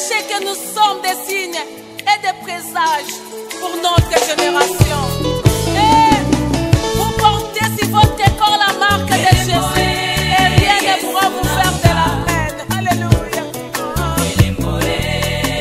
Sachez que nous sommes des signes et des présages pour notre génération. Et vous portez sur votre corps la marque de Jésus et rien ne pourra vous faire de la peine. Alléluia. Prions au nom de Jésus.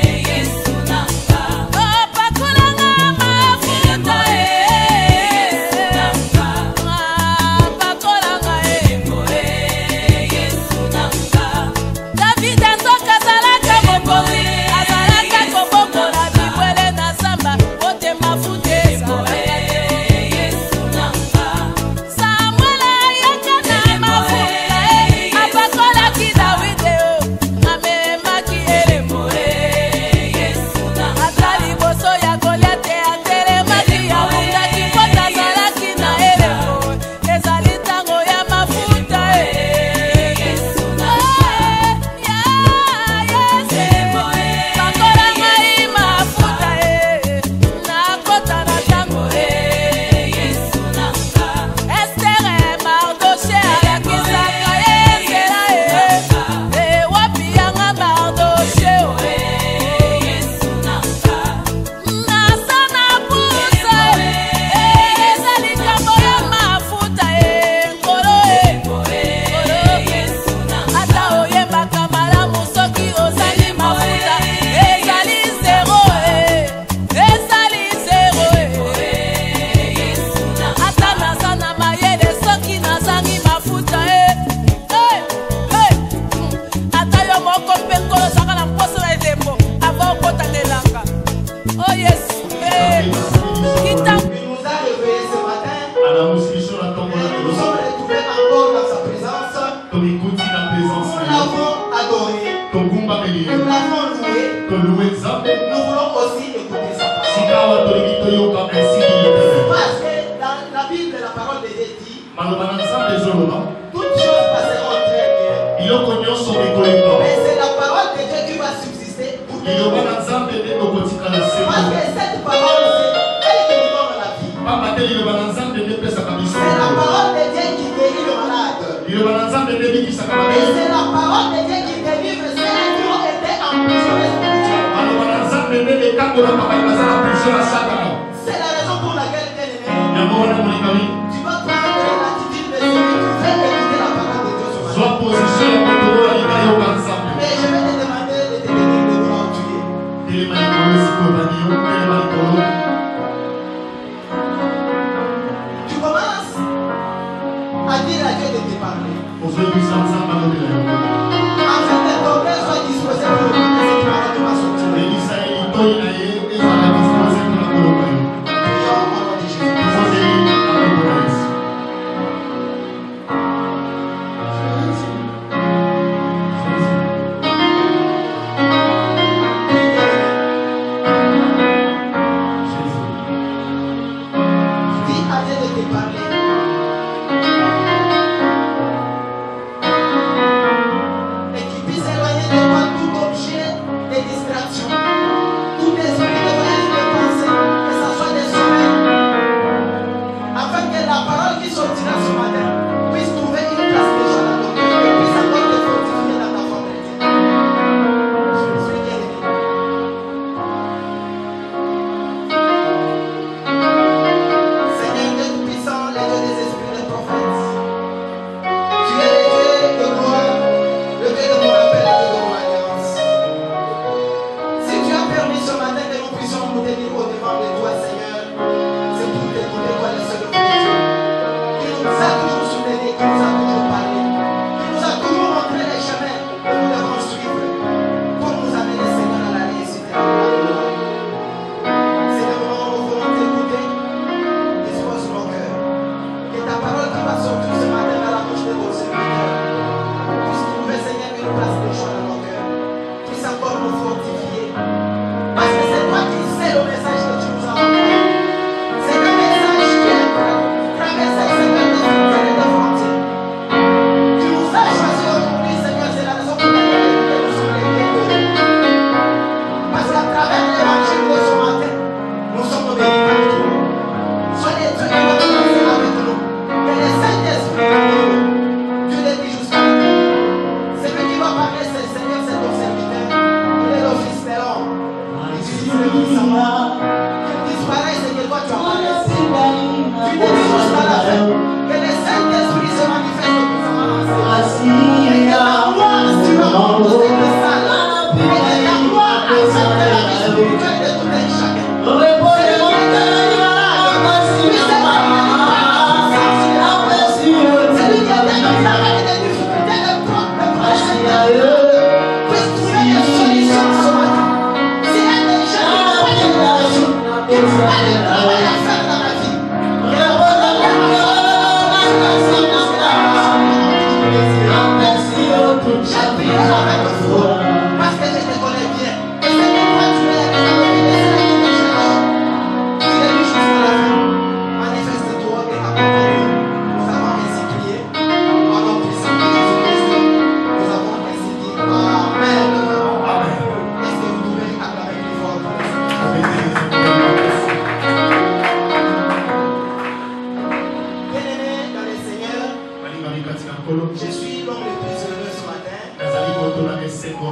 pour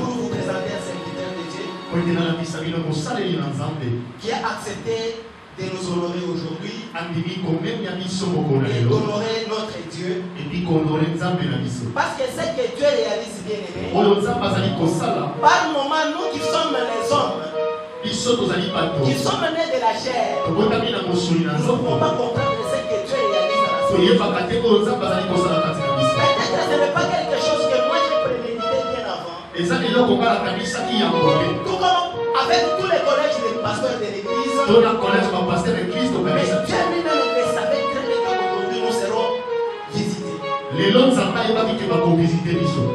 vous présenter un serviteur de Dieu qui a accepté de nous honorer aujourd'hui et d'honorer notre Dieu. Parce que ce que Dieu réalise, bien aimé, par moment, nous qui sommes les hommes, qui sommes nés de la chair, nous ne pouvons pas comprendre ce que Dieu réalise dans la société. Peut-être que ce n'est pas quelque chose que moi j'ai prémédité bien avant. Tout comme avec tous les collèges des pasteurs de l'église, mais Dieu lui-même le savait très bien qu'aujourd'hui nous serons visités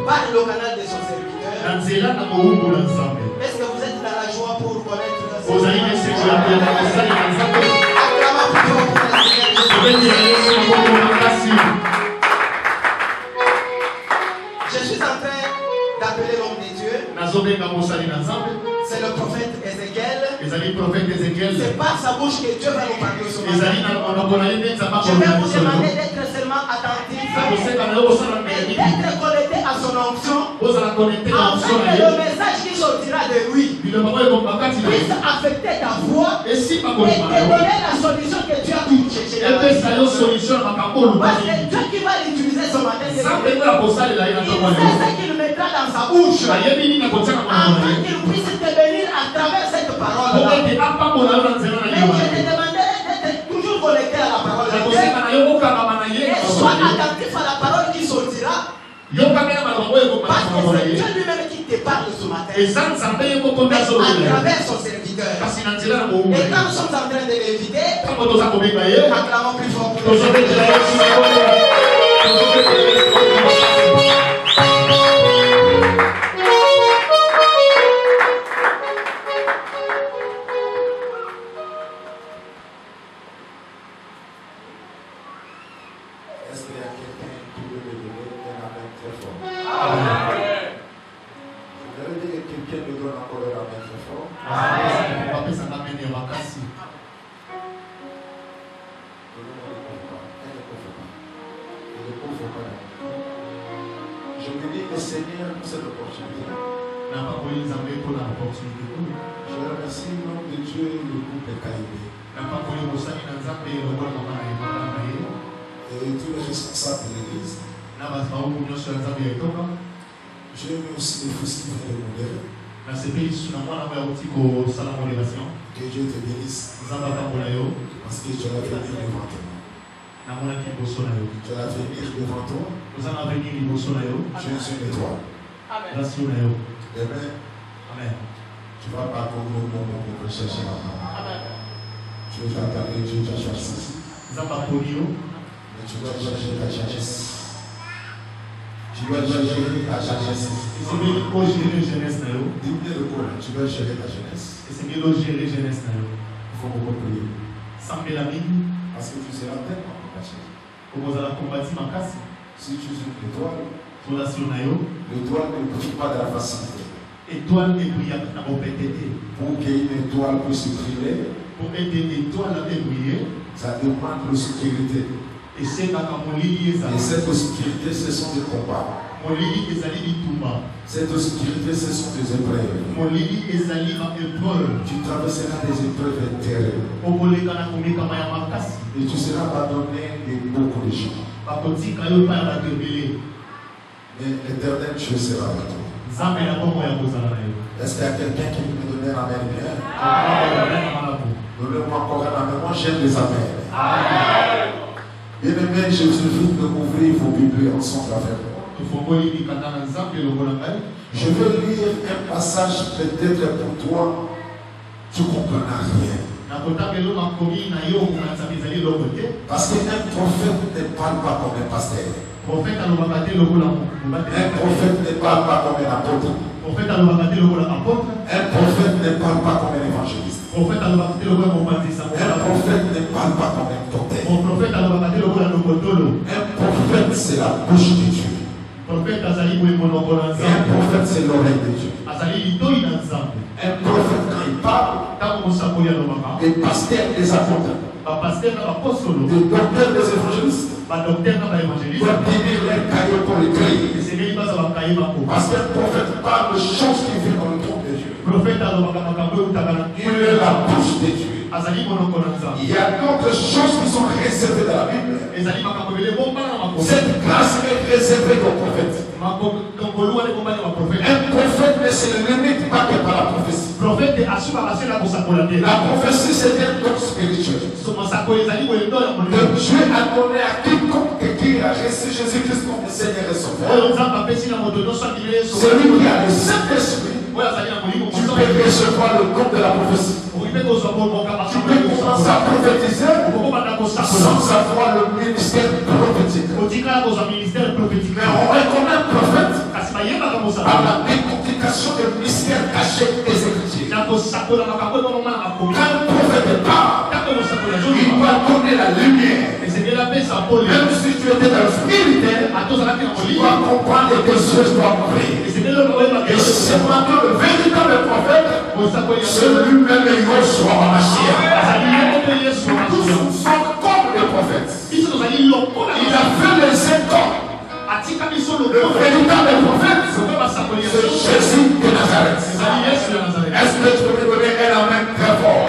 par le canal de son serviteur. Est-ce que vous êtes dans la joie pour connaître ce Je suis en train d'appeler l'homme de Dieu. C'est le prophète Ézéchiel. C'est par sa bouche que Dieu va nous parler ce matin. Je vais vous demander d'être seulement attentif et d'être connecté à son onction, afin que le message qui sortira de lui puisse affecter ta voix et te donner la solution que tu as cherché. Parce que Dieu qui va l'utiliser ce matin, il sait ce qu'il mettra dans sa bouche afin qu'il puisse te bénir à travers cette parole. Mais je te demanderai d'être toujours connecté à la parole de Dieu et sois attentif à la parole qui sortira. Parce que c'est Dieu lui-même qui te parle ce matin à travers son serviteur. Et quand nous sommes en train de l'inviter, acclamons plus fort pour nous. Je bénis le Seigneur pour cette opportunité. Je remercie le nom de Dieu et le groupe Kaïbé. Et tous les responsables de l'église. Je veux aussi les fils qui viennent de modèle. Que Dieu te bénisse. Parce que tu vas venir devant toi. Tu vas venir devant toi. Jésus et toi. Amen. Demain, tu vas parcourir le monde pour chercher la parole. Amen. Tu vas t'appeler Dieu, tu as choisi. Mais tu dois chercher la sagesse. Tu dois chercher la sagesse. Dis-moi le quoi, tu dois gérer la jeunesse. Il faut beaucoup prier. Parce que tu seras tellement combattu. Si tu es une étoile, l'étoile ne brille pas de la facilité. Pour qu'une étoile puisse briller, ça demande de sécurité. Et cette sécurité, ce sont des combats. Cette sécurité, ce sont des épreuves. Tu traverseras des épreuves intérieures. Et tu seras abandonné de beaucoup de gens. Mais l'éternel Dieu sera avec toi. Est-ce qu'il y a quelqu'un qui peut me donner un amen bien? Donnez-moi encore un amen. Moi j'aime les amens. Bien aimé, je vous invite de ouvrir vos Bibles ensemble avec moi. Je veux lire un passage peut-être pour toi. Tu ne comprends rien. Parce qu'un prophète ne parle pas comme un pasteur. Un prophète ne parle pas comme un apôtre. Un prophète ne parle pas comme un évangéliste. Un prophète ne parle pas comme un docteur. Un prophète, c'est la bouche de Dieu. Et un prophète, c'est l'oreille de Dieu. Un prophète, quand il parle, des pasteurs, des apôtres, des docteurs, des évangélistes, doivent tenir leur caillot pour écrire. Parce qu'un prophète parle de choses qui viennent dans le trône de Dieu. Il est la bouche de Dieu. Il y a d'autres choses qui sont réservées dans la Bible. Cette grâce est réservée aux prophètes. Un prophète ne se limite pas que par la prophétie. La prophétie, c'est un don spirituel. Que Dieu a donné à quiconque qui a reçu Jésus-Christ comme le Seigneur et Sauveur. Celui qui a le Saint-Esprit, tu peux recevoir le don de la prophétie. Tu peux commencer à prophétiser sans avoir le ministère prophétique. Mais on reconnaît un prophète par la décortication des mystères cachés des Écritures. Quand un prophète parle, il va donner la lumière. Même si tu étais dans le militaire, tu vas comprendre que Dieu doit mourir. Et c'est maintenant le véritable prophète, c'est lui-même Yoshua HaMashiach. Tous sont comme les prophètes. Il a fait les écoles. Le véritable prophète, c'est Jésus de Nazareth. Est-ce que tu peux me donner un amen très fort?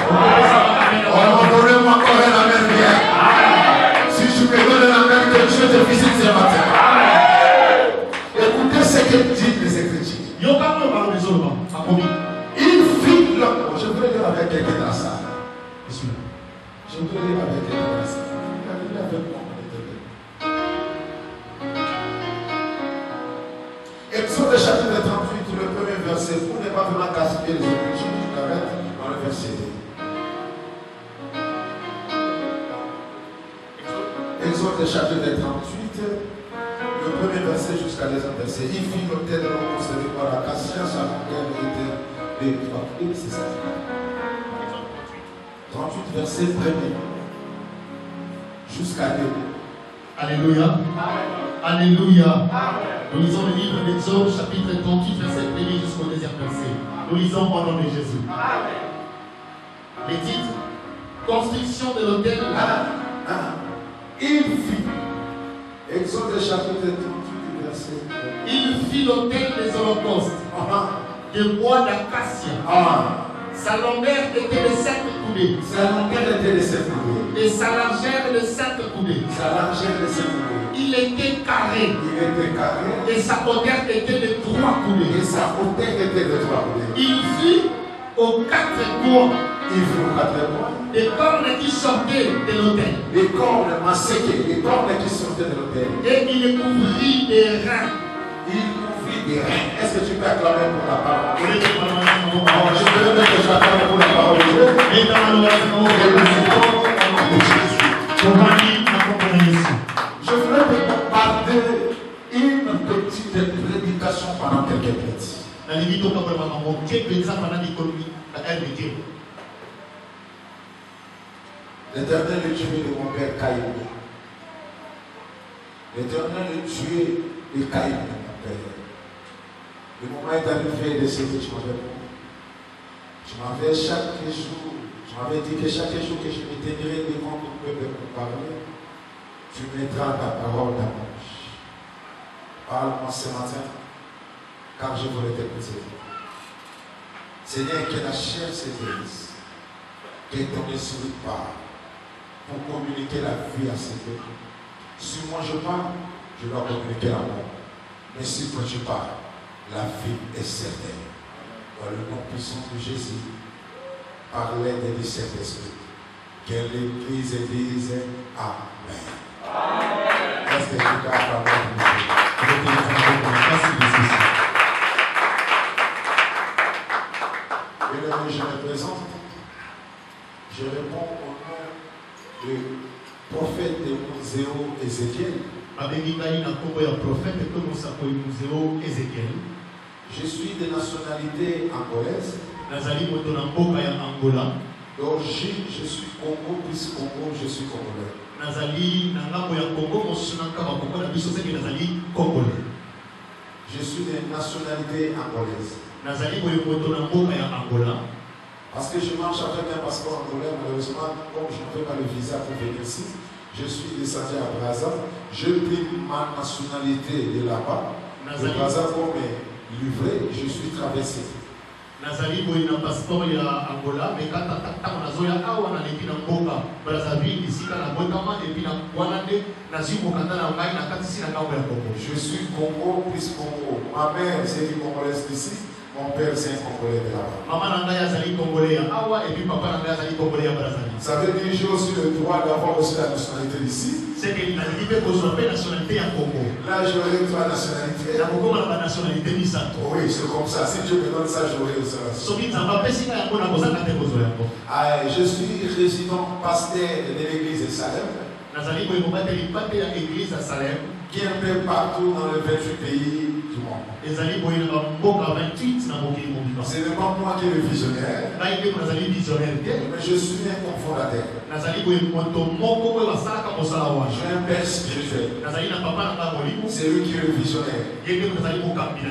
Donnez-moi encore un amen bien. Si tu me donnes un amen, que Dieu te visite ce matin. Écoutez ce que disent les Écritures. Il fit l'homme. Je voudrais dire avec quelqu'un dans la salle. Je voudrais dire avec quelqu'un dans la salle. Exode chapitre 38, le premier verset. Vous n'êtes pas vraiment gaspiller les Écritures, je m'arrête dans le verset 2. Exode chapitre 38, le premier verset jusqu'à les autres versets. Il fit l'autel de l'eau conservé par la cassia, sa longueur était de 3 pieds, c'est ça. 38 verset 1er jusqu'à 2. Alléluia. Alléluia. Nous lisons le livre d'Exode, chapitre 38, verset 1er jusqu'au 2e verset. Nous lisons au nom de Jésus. Les titres: construction de l'autel. Il fit. Exode chapitre 38, verset 1. Il fit l'autel des holocaustes de bois d'acacia. Sa longueur était de 7 coudées. Sa longueur était de 7 coudées. Et sa largeur de 7 coudées. Sa largeur de 7 coudées. Il était carré. Il était carré. Et sa hauteur était de 3 coudées. Et sa hauteur était de 3 coudées. Il fit aux 4 coins. Il fit aux 4 coins. Des cornes qui sortaient de l'autel. Les cornes masséquées. Les cornes qui sortaient de l'autel. Et il couvrit des reins. Il couvrit des reins. Est-ce que tu peux acclamer pour la parole? Je veux dire que je acclame pour la parole de Dieu. Je voulais te bombarder une petite prédication pendant quelques minutes. L'Éternel est tué de mon père Caïn. L'Éternel est tué de Caïn, mon père. Le moment est arrivé de ce que tu m'avais dit. Tu m'avais chaque jour, tu m'avais dit que chaque jour que je me tiendrai devant ton peuple pour parler, tu mettras ta parole dans ma bouche. Parle-moi ce matin, car je voulais t'écouter. Seigneur, que la chair se guérisse, que ton esprit parle, pour communiquer la vie à ces peuples. Si moi je parle, je dois communiquer la mort. Mais si toi tu parles, la vie est certaine. Dans le nom puissant de Jésus, par l'aide du Saint-Esprit, que l'Église dise Amen. Est-ce que tu peux acclamer? Et là, je me présente. Je réponds au nom du prophète de Museo Ézéchiel. Je suis de nationalité angolaise. D'origine, je suis Congo, plus Congo, je suis congolais. Je suis de nationalité angolaise. Parce que je marche avec un passeport angolais, malheureusement, comme je ne fais pas le visa pour venir ici, je suis descendu à Brazza. Je pris ma nationalité de là-bas. Le passeport est livré, je suis traversé. Nazali boy na passeport ya Angola mais quand on a zoya awa na leki na mboka Brazzaville ici na botama et puis na Kwanande na zimo kanda na ngai na katisi na kambo ya Congo. Je suis Congo plus Congo. Ma mère c'est une Congolaise d'ici, mon père c'est un Congolais de là-bas. Maman na ngai azali Congolais ya awa et puis papa na ngai azali Congolais ya Brazzaville. Ça veut dire que j'ai aussi le droit d'avoir aussi la nationalité d'ici. C'est que la liberté pour la nationalité à Congo. Là j'aurai trois nationalités. La Congo a la nationalité misato. Oui, c'est comme ça. Si Dieu me donne ça, j'aurai ça. Je suis résident pasteur de l'église de Salem. Qui est un peu partout dans les 28 pays du monde. Ce n'est pas moi qui est le visionnaire. Mais je suis un cofondateur. J'ai un père spirituel. C'est lui qui est le visionnaire.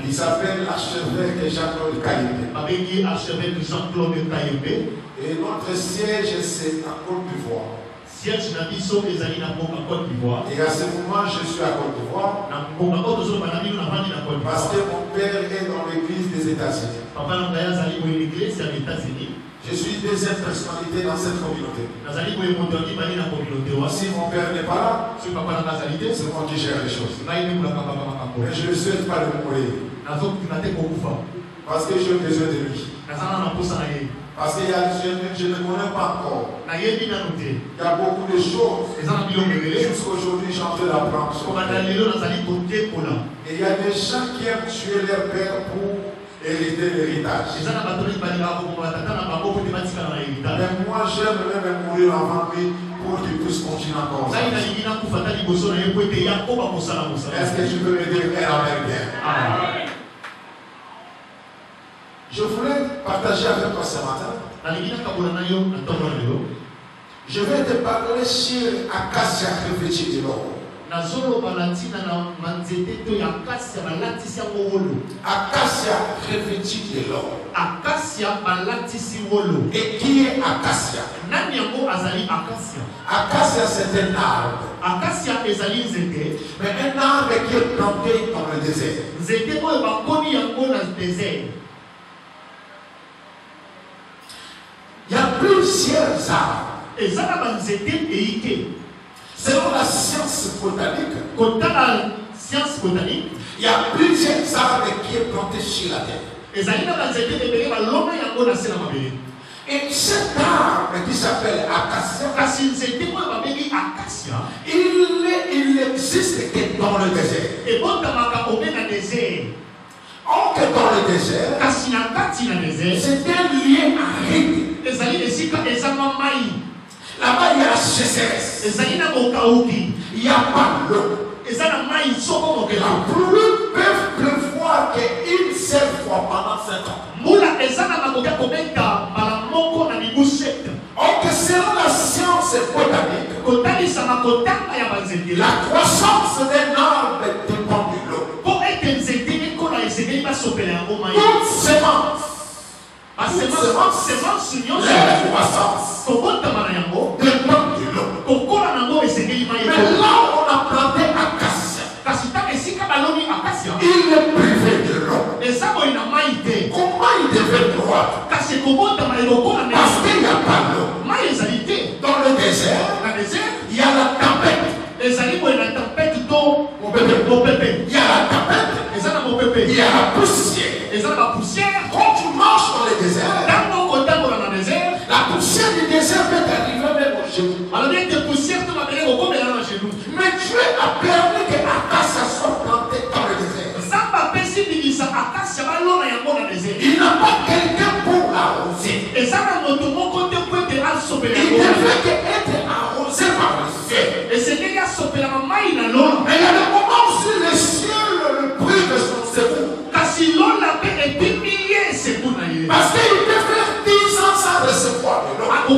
Il s'appelle l'archevêque Jean-Claude Kayembe. Et notre siège c'est en Côte d'Ivoire. Et à ce moment je suis à Côte d'Ivoire. Parce que mon père est dans l'église des États-Unis. Je suis deuxième personnalité dans cette communauté. Si mon père n'est pas là, c'est moi qui gère les choses. Mais je ne souhaite pas le mourir. Parce que j'ai besoin de lui. Parce que je ne connais pas encore. Il y a beaucoup de choses. Jusqu'aujourd'hui, j'en fais la planche. Et il y a des gens qui aiment tuer leur père pour hériter l'héritage. Mais moi, j'aime même mourir avant lui pour qu'il puisse continuer encore. Est-ce que tu peux me dire un amen bien? Je voulais partager avec toi ce matin. Je vais te parler sur Acacia revêtue de l'or. Acacia revêtue de l'or. Et qui est Acacia? Acacia c'est un arbre. Mais un arbre qui est planté dans le désert. Il y a plusieurs arbres. Selon la science botanique, il y a plusieurs arbres qui sont plantés sur la terre. Et cet arbre qui s'appelle Acacia, il n'existe que dans le désert. Or que dans le désert, c'est un lieu aride. Là-bas, il y a la sécheresse. Il n'y a pas l'eau. La pluie peut pleuvoir qu'une seule fois pendant 5 ans. Or que selon la science botanique, la croissance d'un arbre dépend de l'eau. Toute semence, la croissance dépend de l'eau. Mais là où on a planté Acacia, il est privé de l'eau. Comment il devait droit? Parce qu'il n'y a pas l'eau. Dans le désert, il y a la tempête. Il y a la tempête, il y a la poussière. Quand tu marches dans le désert, la poussière du désert peut arriver même au genou. Mais Dieu a permis que Acacia soit plantée dans le désert. Il n'a pas quelqu'un pour l'arroser. Il devait être arrosé par le ciel. Mais il y a des moments où le ciel le prive de son séjour. Parce qu'il peut faire 10 ans sans recevoir de l'eau. Mais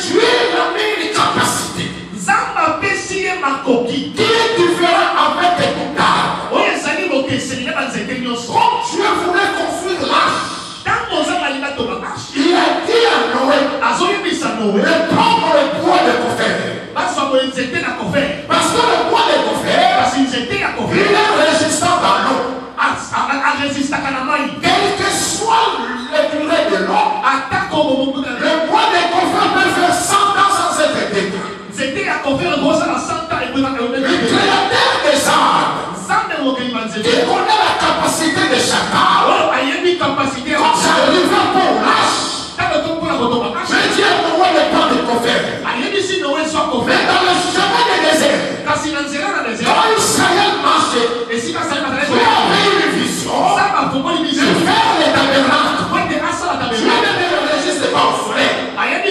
Dieu a mis une capacité qui est différente avec les boutards. Quand Dieu voulait construire l'arche, il a dit à Noé de prendre le bois de Gopher. Parce que le bois de Gopher résistant dans l'eau. Quelle que soit la durée de l'eau, le bois des coffres peut faire 100 ans sans être détruit. Le créateur des arbres, qui connaît la capacité de chaque arbre, quand ça arrive pour l'âge, je dis à Noé le temps de coffre. Mais dans le chemin des déserts, quand Israël marchait, Dieu avait une vision de faire les tabernacles. Dieu ne résiste pas au soleil.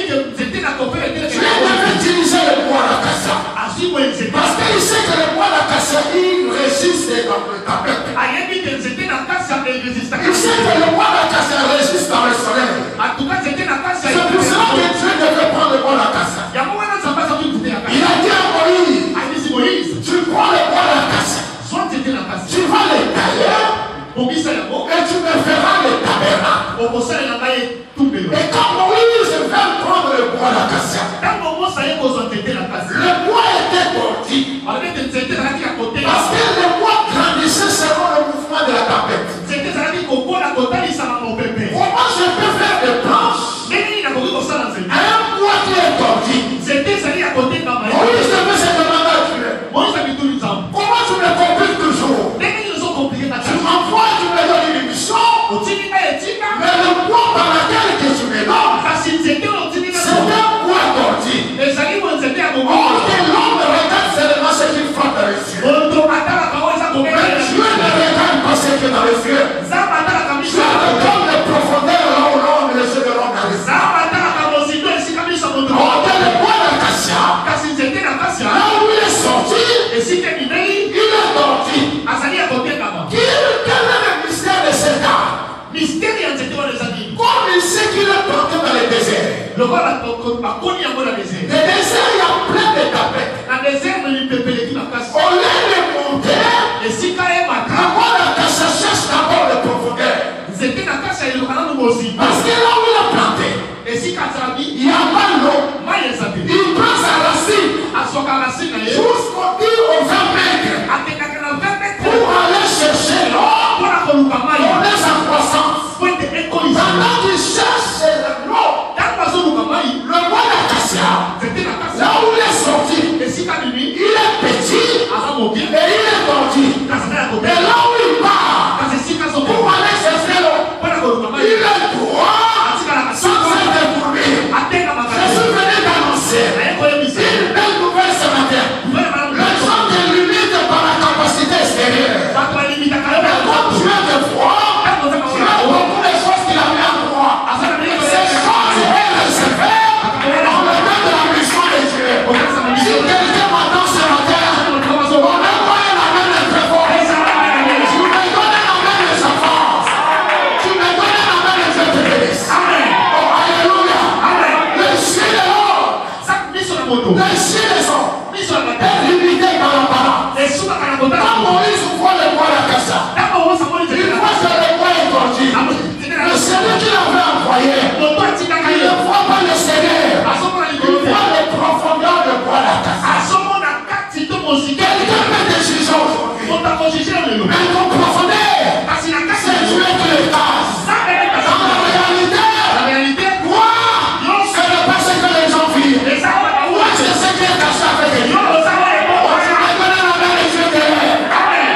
Dieu devait utiliser le bois d'acacia. Parce qu'il sait que le bois d'acacia, il résiste dans le tapette. Il sait que le bois d'acacia résiste dans le soleil. C'est pour cela que Dieu devait prendre le bois d'acacia. Il a dit à Moïse, tu prends le bois d'acacia, tu vas le tailler et tu me feras le tabernacle. Et quand Moïse veut prendre le bois d'acacia, le bois était tordu. Parce que le bois grandissait selon le mouvement de la tapette. Comment je peux faire des planches à un bois qui est tordu? Moïse devait se demander à Dieu, comment tu me compliques toujours? Tu m'envoies, tu me donnes une mission, mais le bois par lequel que tu me donnes, c'est un bois tordu. Or que l'homme regarde seulement ce qu'il frappe dans les yeux. Mais Dieu ne regarde pas ce qui est dans les yeux. Dieu regarde les profondeurs là où l'homme et les yeux de l'homme arrivent. Or que le bois d'acacia, là où il est sorti, il est tordu. Quel est le mystère de cet arbre? Comme il sait qu'il est porté dans le désert. Le désert, il y a plein de tapettes. Au lieu de monter, le bois d'acacia cherche d'abord le profondeur. Parce que là où il a planté, il y a pas l'eau. Il prend sa racine jusqu'au 10 au 20 mètres pour aller chercher l'eau pour donner sa croissance. Pendant qu'il cherche l'eau, le bois d'acacia, là où il est sorti, il est petit et il est tordu. Et là où il part pour aller chercher l'eau, il est droit sans être détourné. Je suis venu d'annoncer une belle nouvelle ce matin. Les gens te limitent par la capacité extérieure. Mais quand tu es de foi, tu as beaucoup de choses qu'il a mis en toi. Ces choses est réservées dans le nom de la mission de Dieu. Si quelqu'un m'attend ce matin, on me donne la main de très fort. Tu me donnes la main de sa force. Tu me donnes la main de Dieu te bénisse. Oh, alléluia. Le chien de l'or. Le chien des hommes est limité par la parole. Quand Moïse voit le bois d'acacia, il voit que le bois est tordu. Le Seigneur qui l'avait envoyé, il ne voit pas le Seigneur. Il voit les profondeurs du bois d'acacia. Quelqu'un peut te juger aujourd'hui. Mais ton profondeur, c'est Dieu qui le casse. Dans la réalité, quoi? Ce n'est pas ce que les gens vivent. C'est ce qui est caché avec Dieu. On se reconnaît la main de Dieu derrière. Amen.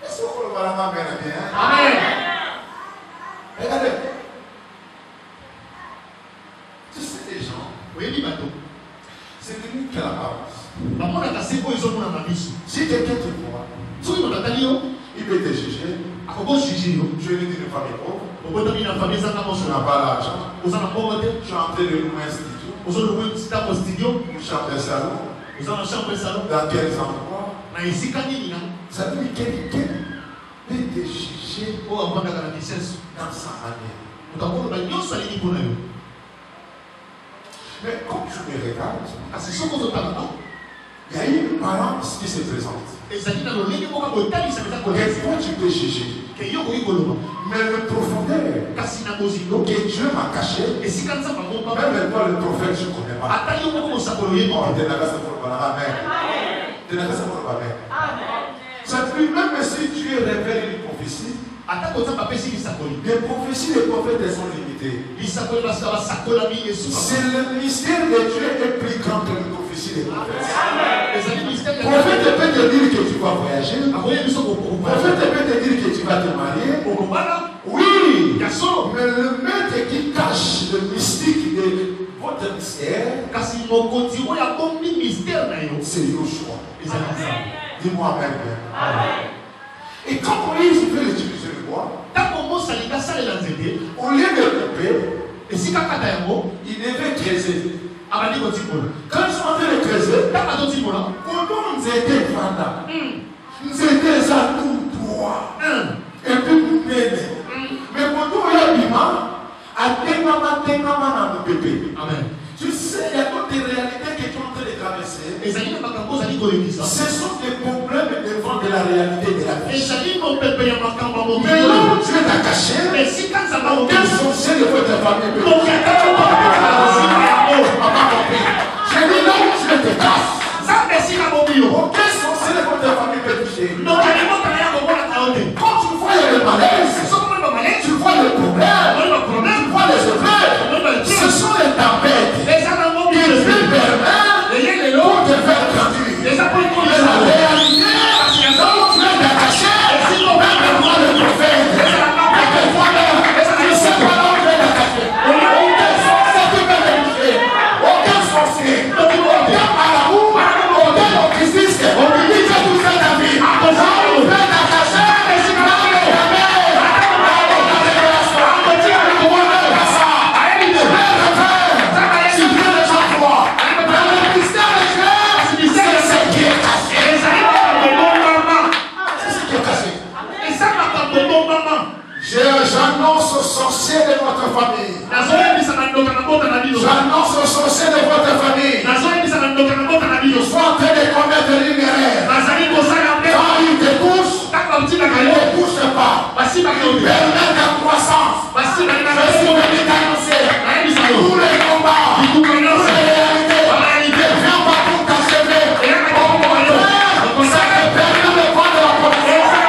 Est-ce que vous voulez la main bien? Amen. Regardez. Tu sais les gens, c'est devenu quelle apparence? Si quelqu'un te voit, il peut te juger. Je lui dis une famille pauvre. Tu n'as pas l'argent. Tu es en train de louer un studio. Une chambre de salon. Dans quels endroits? Ça veut dire quelqu'un peut te juger dans sa manière. Mais quand tu me regardes, il y a une balance qui se présente. Et toi tu peux juger. Mais le profondeur que Dieu m'a caché, même toi le prophète je ne connais pas. Amen. Ça veut dire même si Dieu révèle une prophétie, les prophéties des prophètes sont limitées. C'est le mystère de Dieu est plus grand que les prophéties des prophètes. Le prophète peut te dire que tu vas voyager. Le prophète peut te dire que tu vas te marier. Oui, mais le maître qui cache le mystique de votre mystère, c'est Yoshua. Dis-moi Amen. Et quand Moïse veut utiliser le bois, au lieu de couper, il devait creuser. Quand ils sont en train de creuser, comment nous étions pendant, nous étions à tout droit, et puis nous mêlés. Mais quand on y a bima, à ténama dans le bébé. Tu sais, il y a d'autres réalités qui sont en train de traverser. Ce sont des problèmes devant de la réalité de la vie. Mais là où tu es caché, aucun sorcier de votre famille peut te je dis là où tu te casses. Aucun sorcier de votre famille peut te toucher. Quand tu vois le malaise, tu vois le problème, tu vois les effets, ce sont les tempêtes. Pour te faire grandir. Mais la réalité, là où tu es attaché, même voir le prophète, tu sais pas là où tu es attaché. Aucun sorcier qui peut te toucher. Aucun sorcier. Aucun marabout. Aucun occultiste. Il fait tout ça ta vie. Là où tu es attaché, j'annonce aux sorciers de votre famille. J'annonce aux sorciers de votre famille. Ils sont en train de commettre l'ignorance. Quand ils te touchent, ils ne touchent pas. Ils permettent la croissance. Je suis venu t'annoncer tous les combats, toutes les réalités. Viens pas pour t'achever. Au contraire, ça te permet de prendre la protection.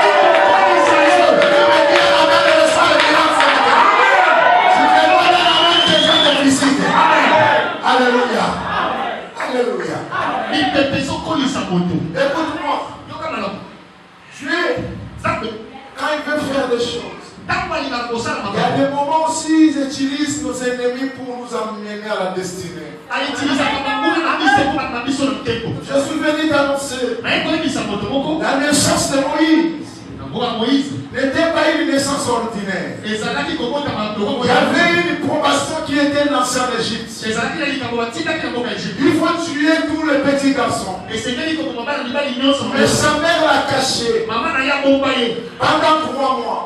Alléluia. Alléluia. Écoute-moi. Dieu, quand il veut faire des choses, il y a des moments aussi ils utilisent nos ennemis pour nous amener à la destinée. Je suis venu t'annoncer la naissance de Moïse n'était pas une naissance ordinaire. Il y avait une probation qui était lancée en Égypte. Il faut tuer tous les petits garçons. Mais sa mère l'a caché pendant 3 mois.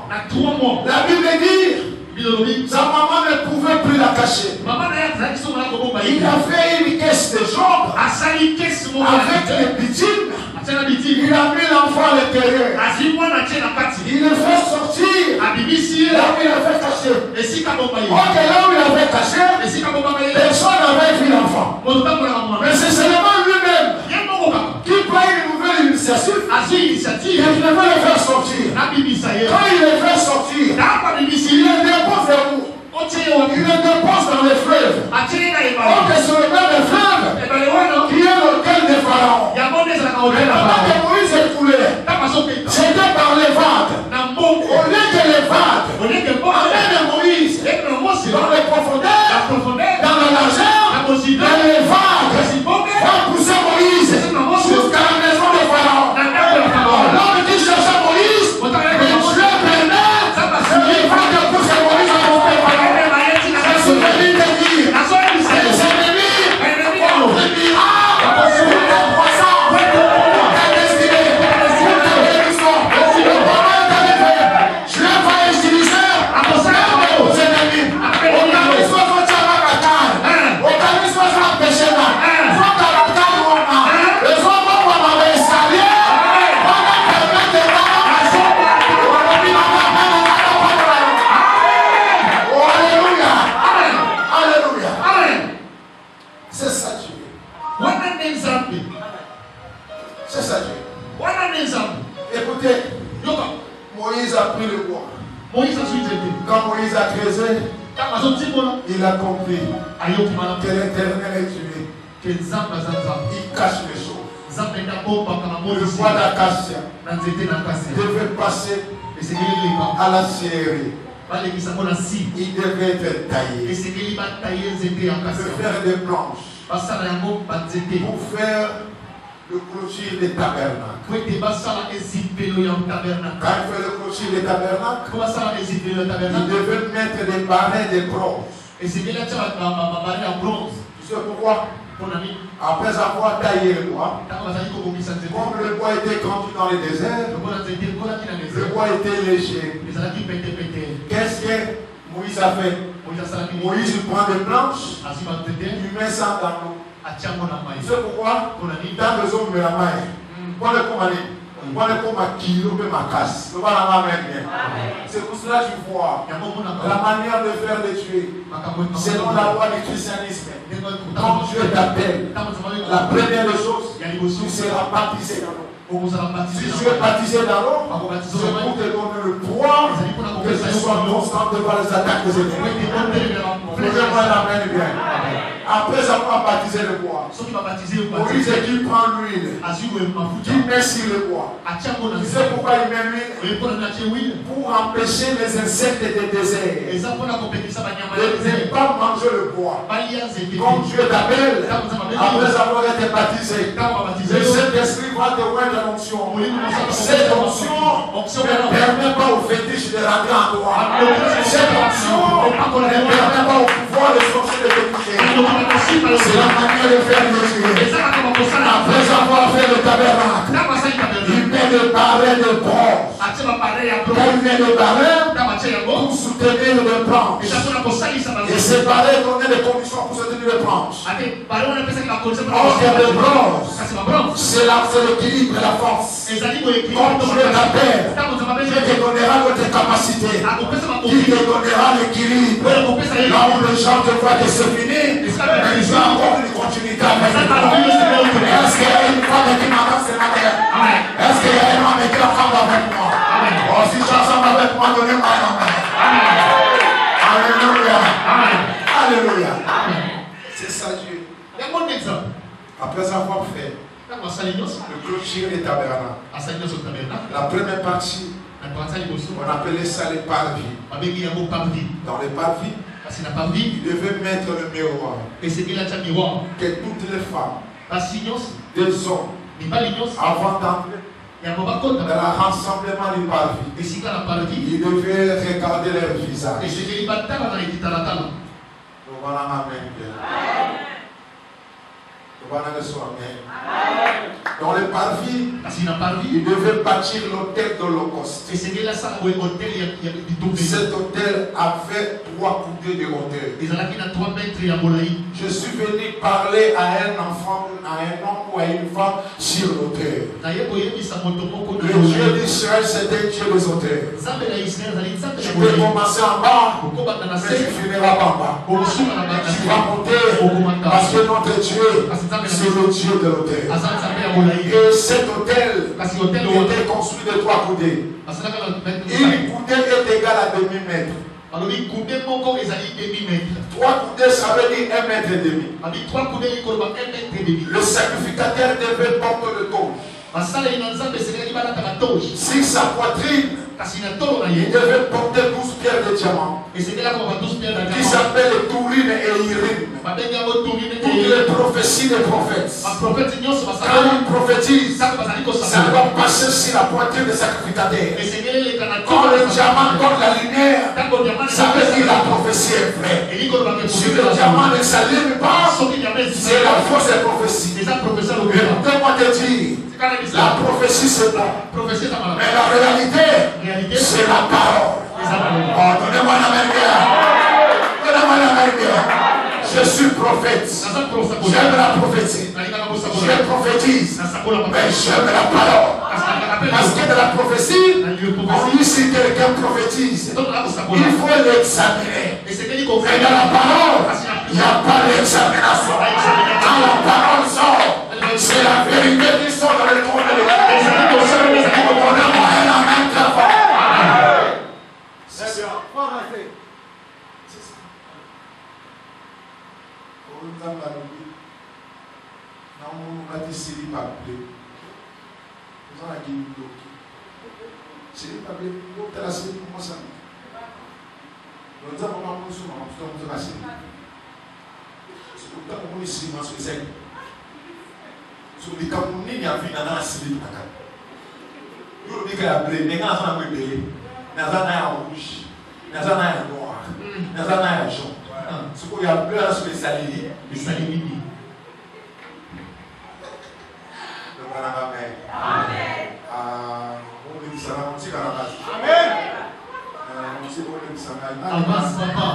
La Bible dit sa maman ne pouvait plus la cacher. Il a fait une caisse de jambes avec les bitumes. Il a mis l'enfant à l'intérieur. Il le fait sortir. Là où il avait caché. Ok, là où il avait caché, personne n'avait vu l'enfant. Mais c'est seulement lui-même qui prend une nouvelle initiative. Il devait le faire sortir. Quand il le fait sortir, il le dépose où? Il le dépose dans les fleuves. Ok, c'est le même fleuve qui est l'autel de Pharaon. Pendant que Moïse est coulé, c'était par les vagues. Au lieu que les vagues amènent Moïse dans les profondeurs, dans la largeur, dans les vagues vont pousser Moïse jusqu'à la maison de Pharaon. L'homme qui cherchait Moïse, Dieu permet, les vagues poussent Moïse à monter Pharaon. Je suis venu te dire, les ennemis Écoutez, Moïse a pris le bois. Quand Moïse a creusé, il a compris que l'Éternel est Dieu. Il cache les choses. Le bois d'acacia devait passer à la scierie. Il devait être taillé. De faire des planches pour faire le clôture des tabernacles. Quand il fait le clôture des tabernacles, il devait mettre des barrets de bronze. Tu sais pourquoi? Après avoir taillé le bois, comme le bois était conduit dans le désert, le bois était léger. Qu'est-ce que Moïse a fait? Moïse prend des planches, il met ça dans l'eau. Tu sais pourquoi? Dans les hommes de la main, c'est pour cela que je vois la manière de faire des tuer selon la loi du christianisme. Quand Dieu t'appelle, la première des choses, tu seras baptisé dans l'eau. Si tu es baptisé dans l'eau, c'est pour te donner le poids que tu sois constant devant les attaques des ennemis. Faisez-moi la main bien. Après avoir baptisé le bois, Moïse qui prend l'huile, qui met sur le bois. Tu sais pourquoi il met l'huile? Pour empêcher les insectes des déserts de ne pas manger le bois. Comme Dieu t'appelle, après avoir été baptisé, le Saint-Esprit va te mettre l'onction. Cette onction ne permet pas au fétiche de rentrer en toi. Cette onction ne permet pas au pouvoir de sortir de t'écouter. C'est la manière de faire le Dieu. Après avoir fait le tabernacle, il met le barret de bronze. Il met le barret pour soutenir le planche. Et ces barrets donnaient des conditions pour soutenir le planche. Or que le bronze, c'est l'équilibre et la force. Quand Dieu t'appelle, Dieu te donnera votre capacité. Il te donnera l'équilibre. Là où les gens te voient que c'est fini, mais ils ont encore une continuité avec toi. Est-ce qu'il y a une femme qui m'attend ce matin? Est-ce qu'il y a un homme qui attend avec moi? Oh, si tu ensemble avec moi, donnez-moi un amen. Alléluia. Alléluia. C'est ça Dieu. Après avoir fait le clôture des tabernacles, la première partie, on appelait ça les parvis. Dans les parvis, il devait mettre le miroir. Que toutes les femmes, des hommes, avant d'entrer dans le rassemblement du parvis, ils devaient regarder leur visage. Dans le parvis, il devait bâtir l'autel d'Holocauste. Cet autel avait 3 coudées de hauteur. Je suis venu parler à un enfant, à un homme ou à une femme sur l'autel. Le Dieu d'Israël, c'est un Dieu des autels. Tu peux commencer en bas, mais tu finiras en bas. Tu vas monter parce que notre Dieu, c'est le Dieu de l'autel. Et cet autel était construit de 3 coudées. Une coudée est égale à demi-mètre. 3 coudées, ça veut dire 1,5 mètre. Le sacrificateur devait porter le toge. Sur sa poitrine, il devait porter 12 pierres de diamant qui s'appellent Tourine et Irine. Toutes les prophéties des prophètes, quand ils prophétisent, ça va passer sur la poitrine des sacrificateurs. Quand le diamant donne la lumière, ça veut dire la prophétie est vraie. Si le diamant ne s'allume pas, c'est la fausse prophétie. Et moi te dire, la prophétie c'est bon, mais la réalité c'est la parole. Oh, donnez-moi la main bien. Donnez-moi la main bien. Je suis prophète. J'aime la prophétie. Je prophétise. Mais j'aime la parole. Parce que de la prophétie, on dit si quelqu'un prophétise, il faut l'examiner. Et dans la parole, il n'y a pas d'examination. Quand la parole sort, c'est la vérité qui sort dans le trône de l'Église. C'est pas bien. Donc, tu as la série pour moi, ça. Donc, tu as maman, tu as la série. C'est pour ça qu'on est ici, moi, sur les aigles. Sur les Camerounais, il y a vu dans la série. Nous, on dit qu'il y a blé, mais quand on a blé, il y a un rouge, il y a un noir, il y a un jaune. Ce qu'il y a bleu sur les salines, les salines. Donc, on a Amen. Amen. Avance, papa.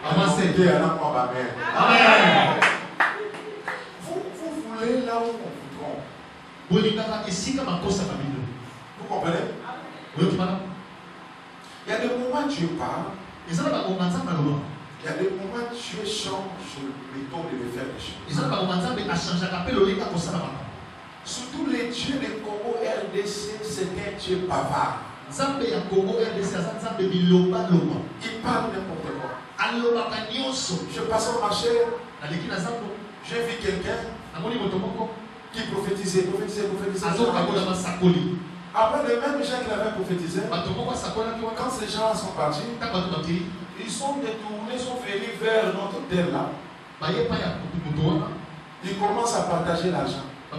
Avancez. Amen. Vous voulez là où on vous trompe. Vous comprenez? Oui, madame. Il y a des moments où Dieu parle. Il y a des moments où Dieu change le ton de le faire des choses. Surtout les dieux de Congo RDC, c'est un Dieu bavard. Il parle n'importe quoi. Je passe au marché, j'ai vu quelqu'un qui prophétisait. Après, les mêmes gens qui l'avaient prophétisé, quand ces gens sont partis, ils sont détournés, sont venus vers notre terre là. Ils commencent à partager l'argent. Ça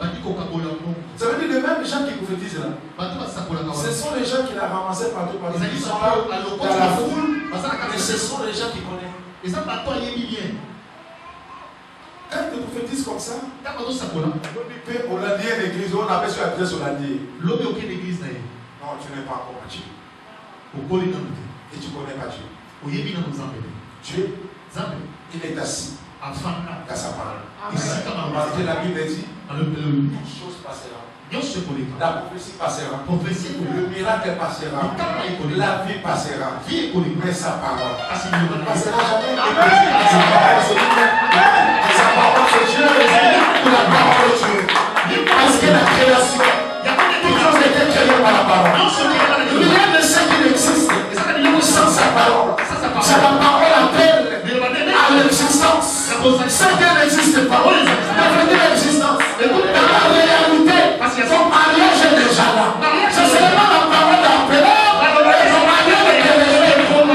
veut dire les mêmes gens qui prophétisent là. Ce sont les gens qui l'ont ramassé partout. Ils sont là dans la foule. Mais ce sont les gens qui connaissent. Quand ils te prophétisent comme ça, on l'a dit à l'église, on appelle sur la pièce, on l'a dit. Non, tu n'es pas encore Dieu. Et tu ne connais pas Dieu. Dieu, il est assis dans sa parole. La Bible dit, toute chose passera. La prophétie passera. Le miracle passera. La vie passera. Mais sa parole ne passera jamais. Sa parole, c'est Dieu. La parole de Dieu. Parce que la création, toute chose était créée par la parole. Rien de ce qui existe sans sa parole. C'est la parole appelle à l'existence. Ce qui n'existe pas. Devenir l'existence. Dans la réalité, son mariage est déjà là. Ce n'est pas la parole d'appeler. Son mariage est déjà là. On va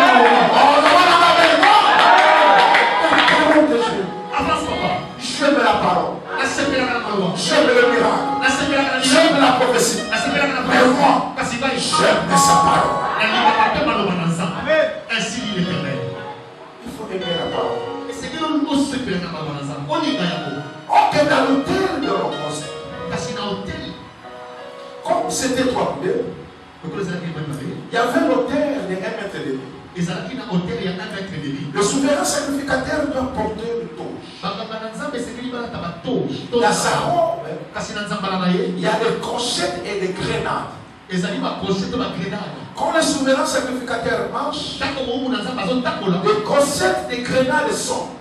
la parole de Dieu. J'aime la parole. J'aime le miracle. J'aime la prophétie. Mais moi, j'aime sa parole. Ainsi dit l'Éternel. Il faut aimer la parole. Et c'est que nous aussi on y va. Ok, dans l'hôtel de l'Opposé. Comme c'était 3 coudées, il y avait l'autel de 1 mètre et demi. Le souverain sacrificateur doit porter une toge. Dans sa robe, il y a des crochettes et des grenades. Quand le souverain sacrificateur marche, les crochettes des grenades sonnent.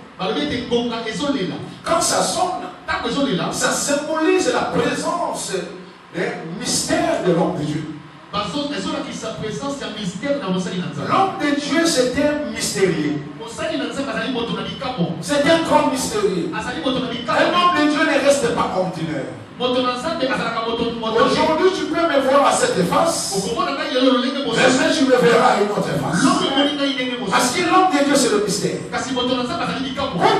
Quand ça sonne, ça symbolise la présence des mystères de l'homme de Dieu. L'homme de Dieu, c'était un mystérieux. C'est un grand mystérieux. Un homme de Dieu ne reste pas ordinaire. Aujourd'hui, tu peux me voir à cette face. Demain, tu me verras à une autre face. Parce que l'homme de Dieu, c'est le mystère. Quand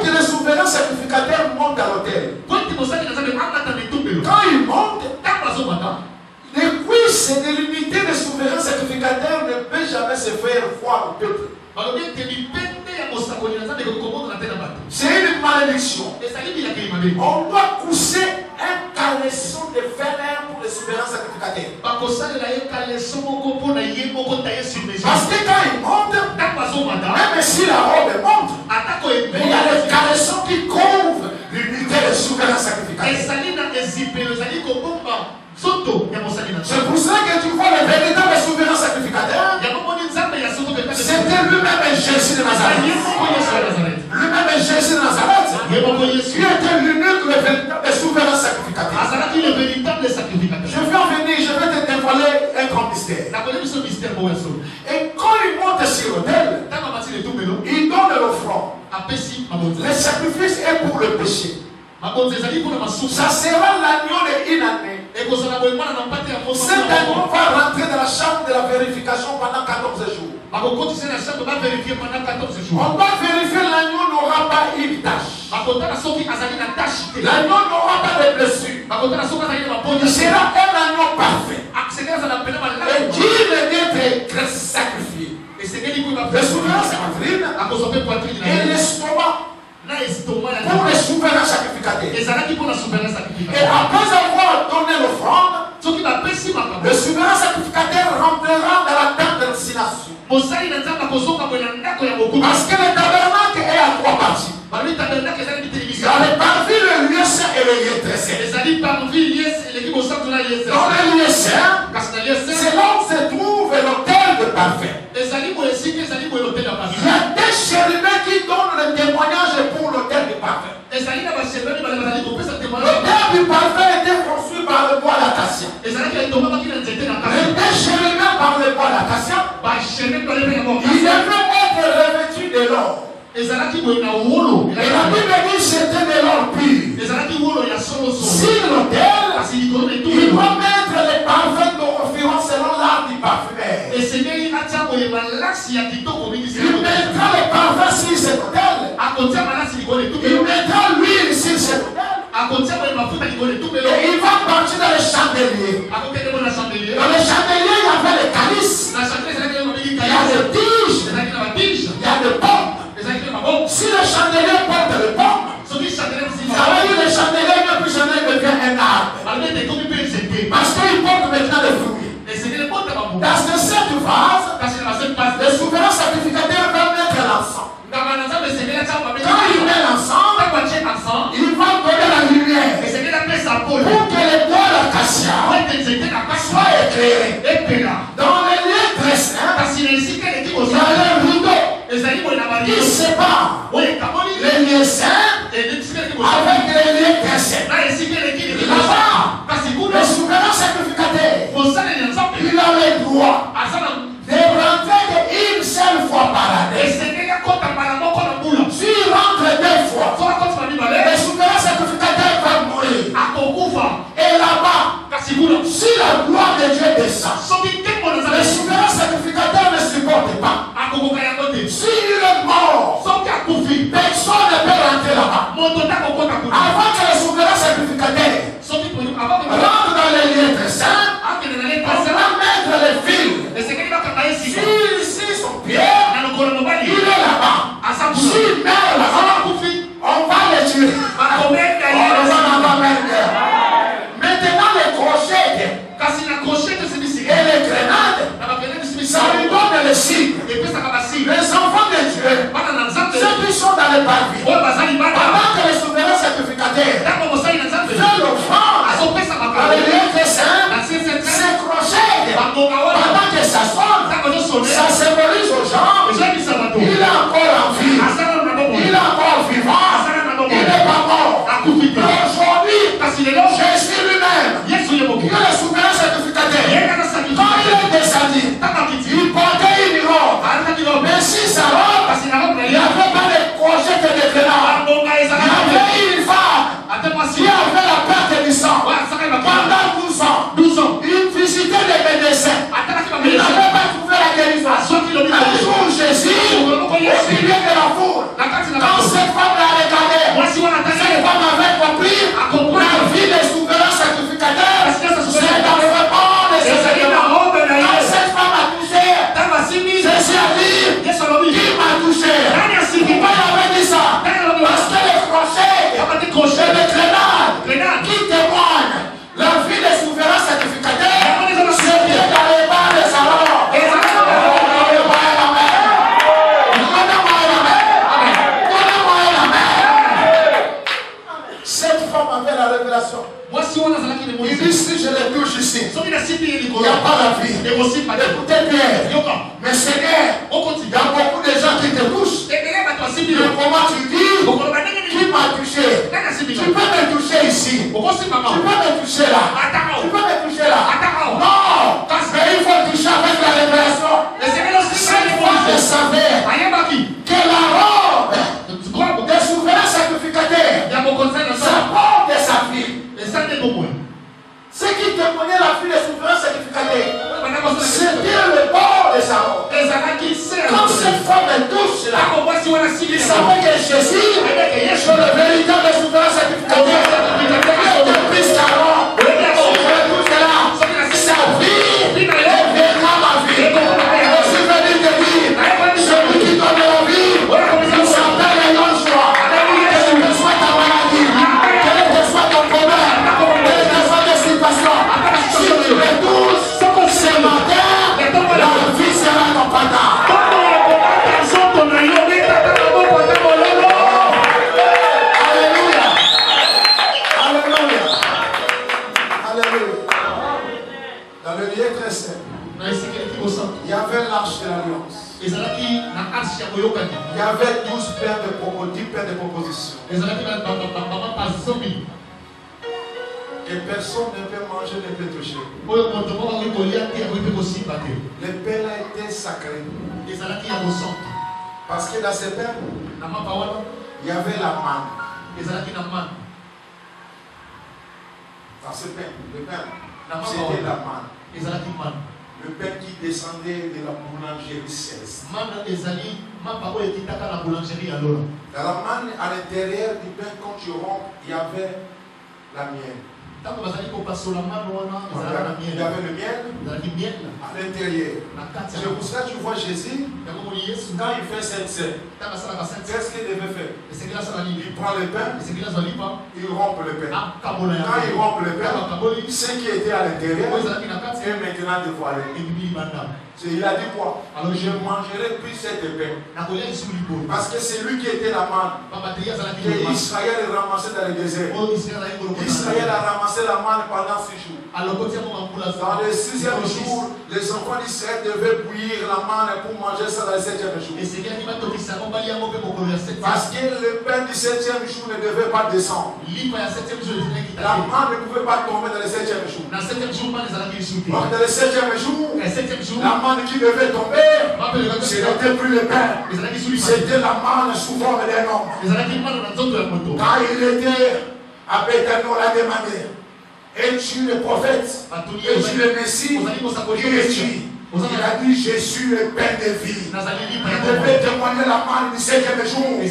le souverain sacrificateur monte à l'autel, quand il monte, les cuisses de l'unité des souverains sacrificateurs ne peuvent jamais se faire voir au peuple. C'est une malédiction. On doit coucher un caleçon de fer pour les souverains sacrificateurs. Parce que quand il monte, même si la robe monte, il y a des caleçons qui couvrent l'unité des souverains sacrificateurs. C'est pour ça que tu vois le véritable souverain sacrificateur. C'était lui-même Jésus de Nazareth. Lui-même Jésus de Nazareth. Il était l'unique, le véritable souverain sacrificateur. Je vais en venir, je vais te dévoiler un grand mystère. Et quand il monte sur l'autel, il donne l'offrande. Le sacrifice est pour le péché. Ça sera l'agneau d'une année. Cet agneau va rentrer dans la chambre de la vérification pendant 14 jours. On doit vérifier l'agneau n'aura pas une tâche. L'agneau n'aura pas de blessure. Il sera un agneau parfait. Et Dieu est d'être sacrifié. Le souverain s'avril et l'estomac pour le souverain sacrificateur. Et après avoir donné l'offrande, le souverain sacrificateur rentrera dans la tente de destination. Parce que le tabernacle est à 3 parties. Il y a le parvis, le lieu saint et le lieu très saint. Dans le lieu saint, c'est là où se trouve l'autel de parfait. Il y a des chérubins qui donnent le témoignage pour l'autel du parfait. L'autel du parfait était construit par le bois d'acacia. Les deux chérubins par le bois d'acacia, ils devaient être revêtus de l'or. Et la Bible dit c'était de l'or pur. Si l'autel, il doit mettre les parfums d'Orphéon selon l'art du parfumeur. Il mettra les parfums sur cet autel. Il mettra l'huile sur cet autel. Et il va partir dans les chandeliers. Dans les chandeliers, il y avait les calices. Il y a les tiges. Il y a les pommes. Si le chandelier porte le pomme, ça veut dire que le chandelier ne peut jamais devenir un arbre. Parce qu'il porte maintenant le fruit. Dans cette vase, le souverain sacrificateur va mettre l'encens. Quand il met l'encens, il va donner la lumière pour que les bois d'acacia soient éclairés. Dans les lieux très saints, il y a le rideau qui sépare les lieux saints avec les lieux très saints. Là-bas, le souverain sacrificateur, il a le droit de rentrer une seule fois par année. S'il rentre 2 fois, le souverain sacrificateur va mourir. Et là-bas, si la gloire de Dieu descend, le souverain sacrificateur ne supporte pas. S'il est mort, personne ne peut rentrer là-bas. Avant que le souverain sacrificateur rentre dans les lieux très saints, on va mettre les fils. Si son pied, il est là-bas. S'il meurt là-bas, on va le tuer. Maintenant les crochets et les grenades, ça lui donne le signe. Les enfants de Dieu, ceux qui sont dans les parvis, pendant que les souverains sacrificateurs fait l'offrande dans les lieux très saints, ces crochets, pendant que ça sonne, ça symbolise aux gens, il est encore en vie, il est encore vivant, il n'est pas mort. Aujourd'hui, Jésus lui-même, que le souverain sacrificateur, quand il est descendu, il portait une robe. Mais si sa robe, il n'y avait pas de crochet que de grenades. Il y avait une femme qui avait la perte du sang. Pendant 12 ans, il visitait les médecins. Il n'avait pas trouvé la guérison. Un jour, Jésus, au milieu de la foule, quand cette femme l'a regardé, cette femme avait compris la vie des souverains sacrificateurs. C'est dans le repas de ses éléments. Quand cette femme a touché, Jésus a dit, qui m'a touché? Pourquoi il avait dit ça? Parce que les crochets et les grenades qui témoignent la vie des souverains sacrificateurs, c'est bien dans les bas des salons. Cette femme avait la révélation. Il dit si je les touche ici, il n'y a pas la vie. Écoutez bien. Mais Seigneur, il y a beaucoup de gens qui te touchent. Mais comment tu dis? Qui m'a touché? Tu peux me toucher ici. Tu peux me toucher là. Tu peux me toucher là. Non, mais il faut toucher avec la révélation. Cette fois, je savais que la robe des souverains sacrificateurs, ça porte sa vie. Ce qui te Il savait que Jésus, sur le véritable souverain sacrificateur, depuis ce temps, sa vie deviendra ma vie. Je suis venu te dire, celui qui donne la vie, il s'appelle Yoshua. Quelle que soit ta maladie, quel que soit ton problème, quelle que soit ta situation, si tu es tous ce matin, la vie sera ton pantin. Il y avait l'arche de l'alliance. Il y avait 12 paires de propositions. Et personne ne peut manger, ne peut toucher. Les pains étaient sacrés. Parce que dans ces pains, il y avait la manne. Dans ce pain, le pain, c'était la manne. Le pain qui descendait de la boulangerie céleste. Dans la manne, à l'intérieur du pain, quand tu rompes, il y avait la miel. Il y avait le miel à l'intérieur. C'est pour ça que tu vois Jésus, quand il fait cette scène, qu'est-ce qu'il devait faire? Il prend le pain, il rompt le pain. Quand il rompt le pain, ce qui était à l'intérieur est maintenant dévoilé. Il a dit quoi? Je mangerai plus cette pain. Parce que c'est lui qui était la manne. Et Israël est ramassé dans le désert. Israël a ramassé la manne pendant 6 jours. Dans le 6e jour, les enfants d'Israël devaient bouillir la manne pour manger ça dans le 7e jour. Parce que le pain du 7e jour ne devait pas descendre. La manne ne pouvait pas tomber dans le 7e jour. Donc dans le 7e jour, la manne qui devait tomber, ce n'était plus le pain. C'était la manne sous forme d'un homme. Quand il était à Bethany, on l'a demandé, es-tu le prophète? Es-tu le Messie? Qui es-tu? Il a dit, je suis le pain de vie. Il devait témoigner la manne du 7e jour. Et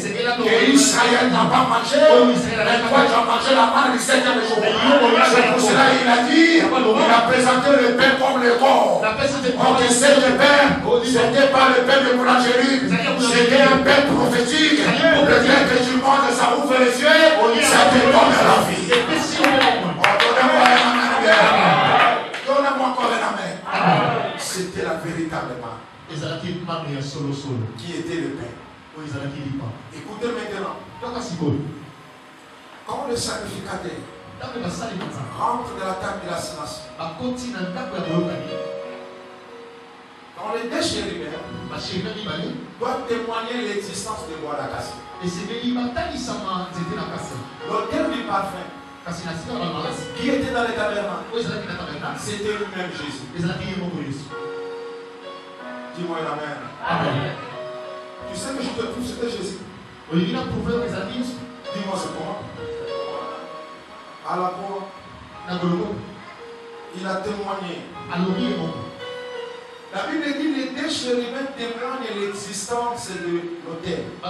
Israël n'a pas mangé. Mais toi, tu as mangé la manne du 7e jour. C'est pour cela qu'il a dit, il a présenté le pain comme le corps. Donc, c'est le pain, ce n'était pas le pain de boulangerie. C'était un pain prophétique. Le pain que tu manges, ça ouvre les yeux, ça te donne la vie. Donnez-moi un amen. Donnez-moi encore un amen. C'était la véritable manne. Qui était le pain. Écoutez maintenant. Quand le sacrificateur rentre dans la table de l'assignation, dans les deux chérubins doivent témoigner l'existence de bois d'acacia. L'autel du parfum qui était dans le tabernacle, c'était lui-même Jésus. Dis-moi amen. Tu sais que je te prouve c'était Jésus. Dis-moi c'est comment. À la croix, il a témoigné. La Bible dit les deux chérubins témoignent l'existence de l'autel. À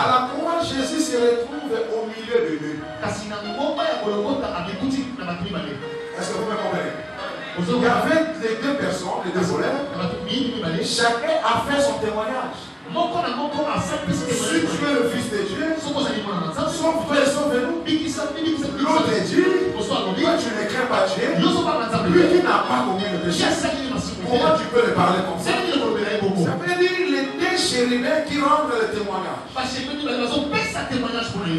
la croix, Jésus se retrouve au milieu de deux. Est-ce que vous me comprenez? Il y avait les deux personnes, les deux voleurs. Chacun a fait son témoignage. Si tu es le Fils de Dieu, sauve-toi et sauve-nous. L'autre dit, toi tu ne crains pas Dieu, lui qui n'a pas commis le péché. Comment tu peux le parler comme ça? Ça veut dire les deux chérubins qui rendent le témoignage.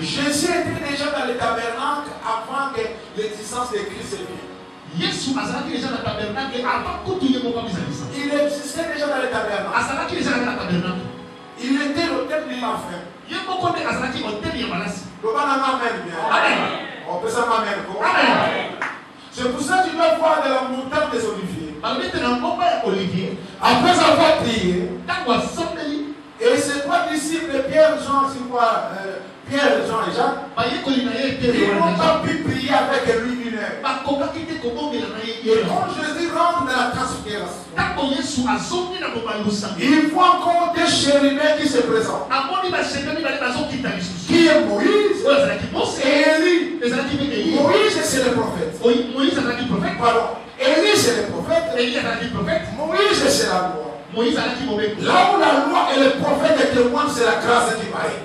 Jésus était déjà dans le tabernacle avant que l'existence de Christ se vienne. Il existait déjà dans le tabernacle. Il était l'autel du parfum. C'est pour ça que tu dois voir de la montagne des oliviers. Après avoir prié, et ses trois disciples, Pierre, Jean, c'est quoi, Pierre, Jean et Jacques, ils n'ont pas pu prier avec lui 1 heure. Et quand Jésus rentre dans la transfiguration, il voit encore des chérubins qui se présentent. Qui est Moïse et Élie. Moïse c'est le prophète. Pardon. Élie c'est le prophète. Moïse c'est la loi. Là où la loi et le prophète témoignent, c'est la grâce qui va aider.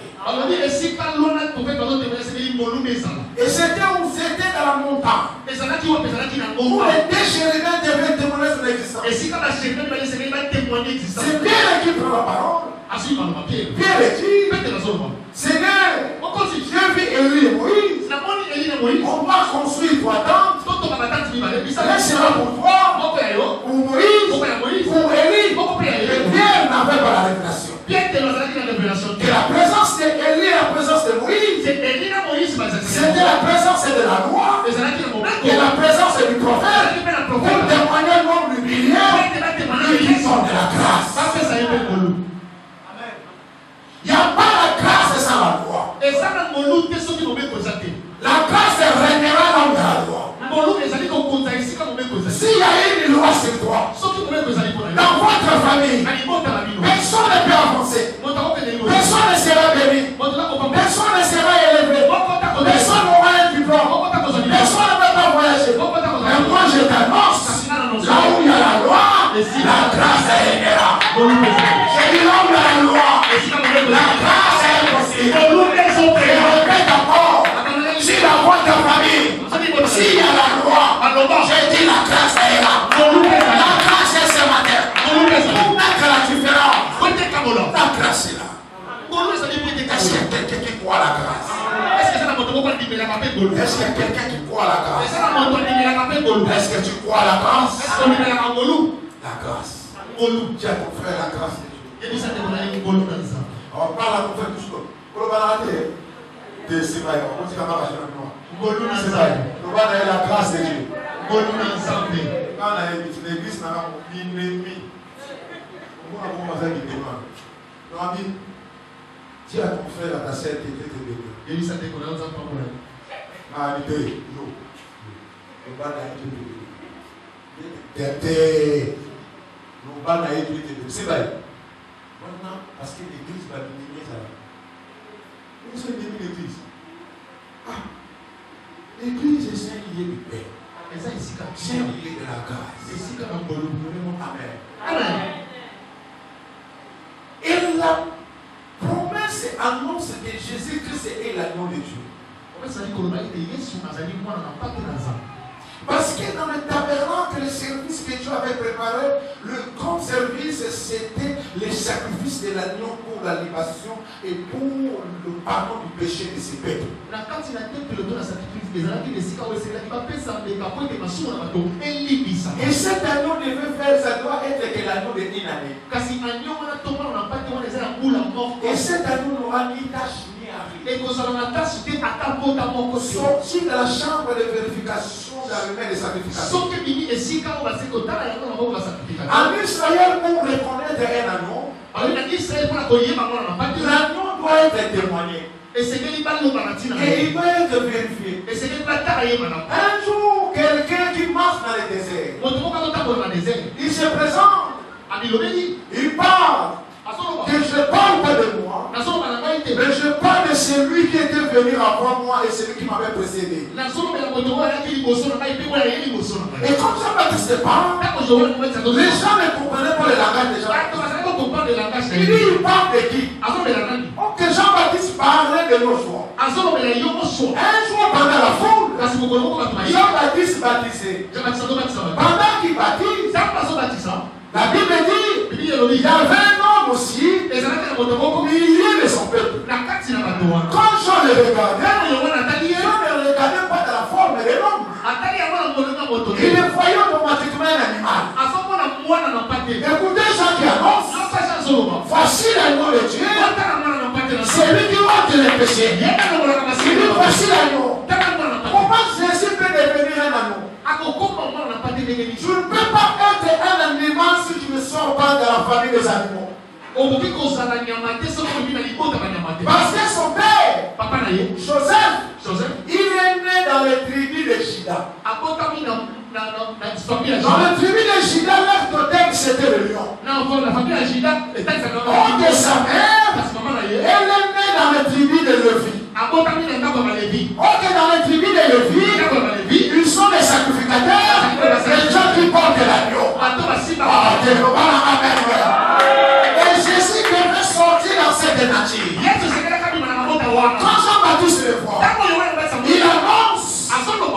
Et c'était où c'était dans la montagne. Où les deux chérubins devaient témoigner sur l'existence. C'est Pierre qui prend la parole. Pierre dit, Seigneur, j'ai vu Élie et Moïse. On va construire 3 tentes. L'un sera pour toi, pour Moïse, pour Élie. Et Pierre n'avait pas la révélation. Et la présence d'Élie et la présence de Moïse, c'était la présence de la loi et la présence du prophète pour témoigner le nom du milliard qui sont de la grâce. Il n'y a pas la grâce sans la loi. La grâce régnera dans la loi. S'il y a une loi sur toi, dans votre famille, personne ne peut avancer. Personne ne sera béni. Personne ne sera élevé. Personne n'aura un diplôme. Personne ne peut pas voyager. Mais moi je t'annonce, là où il y a la loi, la grâce régnera. J'ai dit là où il y a la loi, la grâce est possible. Et répète encore, si dans votre famille, s'il y a la loi, j'ai dit la grâce est là. La grâce est ce matin. Pour mettre la différence, la grâce est là. Est-ce qu'il y a quelqu'un qui croit à la grâce? Est-ce qu'il y a quelqu'un qui croit à la grâce? Est-ce que tu crois à la grâce? La grâce. Tu as ton frère la grâce de Dieu. On parle à ton frère tout ce qu'on la grâce de Dieu. Quand l'église n'a pas une ennemi, dis à ton frère, à ta sœur qui était béni. Maintenant, parce que l'église va diminuer ça. Où c'est l'église? L'église est un lieu de paix. C'est un lieu de la grâce. Amen. Amen. Et la promesse annonce que Jésus-Christ est l'agneau de Dieu. Parce que dans le tabernacle, le service que Dieu avait préparé, le grand service, c'était le sacrifice de l'agneau pour la libation et pour le pardon du péché de ses peuples. Et cet agneau devait faire, ça doit être que l'agneau de une année. Et cet agneau n'aura ni tâche ni arrière. Sorti de la chambre de vérification de la remède de sacrification. En Israël, pour reconnaître un agneau, l'agneau doit être témoigné. Et il doit être vérifié. Un jour, quelqu'un qui marche dans le désert, il se présente, il parle. Que je ne parle pas de moi, mais je parle de celui qui était venu avant moi et celui qui m'avait précédé. Et quand Jean-Baptiste parle, les gens ne comprenaient pas le langage de Jean-Baptiste. Il dit, il parle de qui? Que Jean-Baptiste parlait de nos choix. Un jour pendant la foule, Jean-Baptiste baptisait. Pendant qu'il baptise, la Bible dit, il y avait un homme aussi, milieu de son peuple. Quand Jean le regardait, Jean ne regardait pas de la forme de l'homme. Il le voyait automatiquement un animal. Écoutez Jean qui annonce, voici l'agneau de Dieu, c'est lui qui ôte les péchés. Il dit, voici l'agneau. Comment Jésus peut devenir un agneau? Je ne peux pas être un animal si je ne sors pas de la famille des animaux. Parce que son père, Joseph, il est né dans les tribus de Juda. Dans les tribus de Juda, leur totem c'était le lion. Or de sa mère, elle est née dans les tribus de Lévi. Or que dans les tribus de Lévi, ils sont des sacrificateurs, les gens qui portent l'agneau. Et Jésus devait sortir dans cette nature. Quand Jean-Baptiste le voit, il annonce: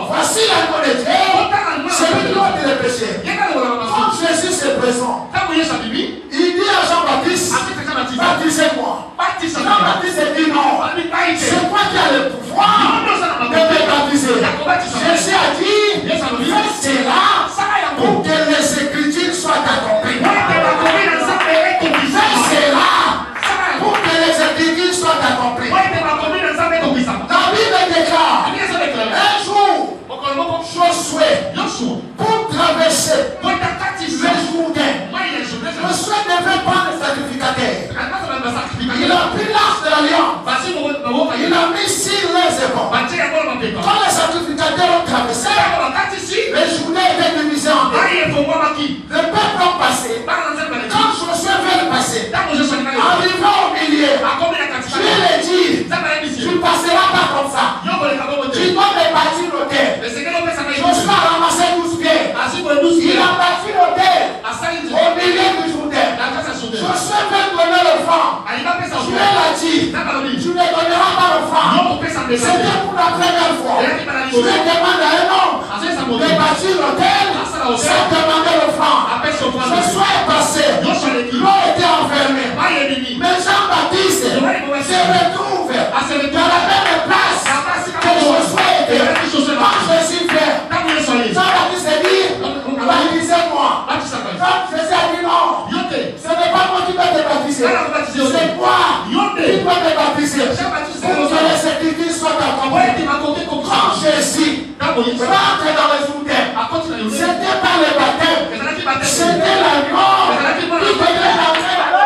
voici l'agneau de Dieu, celui qui ôte les péchés. Quand Jésus se présente, il dit à Jean-Baptiste: baptisez-moi. Jean-Baptiste dit: non, c'est toi qui as le pouvoir de me baptiser. Jésus a dit: faites cela pour que les Écritures soient accomplies. Faites cela pour que les Écritures soient accomplies. La Bible déclare: un jour, Josué, pour traverser le Jourdain, Josué devait prendre le sacrificateur. Il a pris l'arche de l'alliance. Il a mis sur les épaules. Quand les sacrificateurs ont traversé, le Jourdain était divisé en deux. Le peuple a passé. Quand Josué veut passer, arrivant au milieu, je lui ai dit: tu ne passeras pas comme ça. Tu dois me bâtir l'autel. Josué a ramassé 12 pierres. Il a bâti l'autel au milieu du Jourdain. Josué veut donner l'offrande. Je lui ai dit: tu ne donneras pas l'offrande. C'était pour la première fois. Je lui demande à un homme de bâtir l'autel sans demander l'offrande. Josué est passé. L'eau était enfermée. Mais Jean-Baptiste se retrouve dans la même place que Josué était. Quand Jésus vient, Jean-Baptiste dit: baptisez-moi. Quand Jésus a dit: non, ce n'est pas moi qui vais te baptiser, c'est toi qui dois te baptiser pour que les Écritures soient accomplies. Quand Jésus rentre dans le Jourdain, c'était pas le baptême, c'était l'agneau qui devait rentrer dans le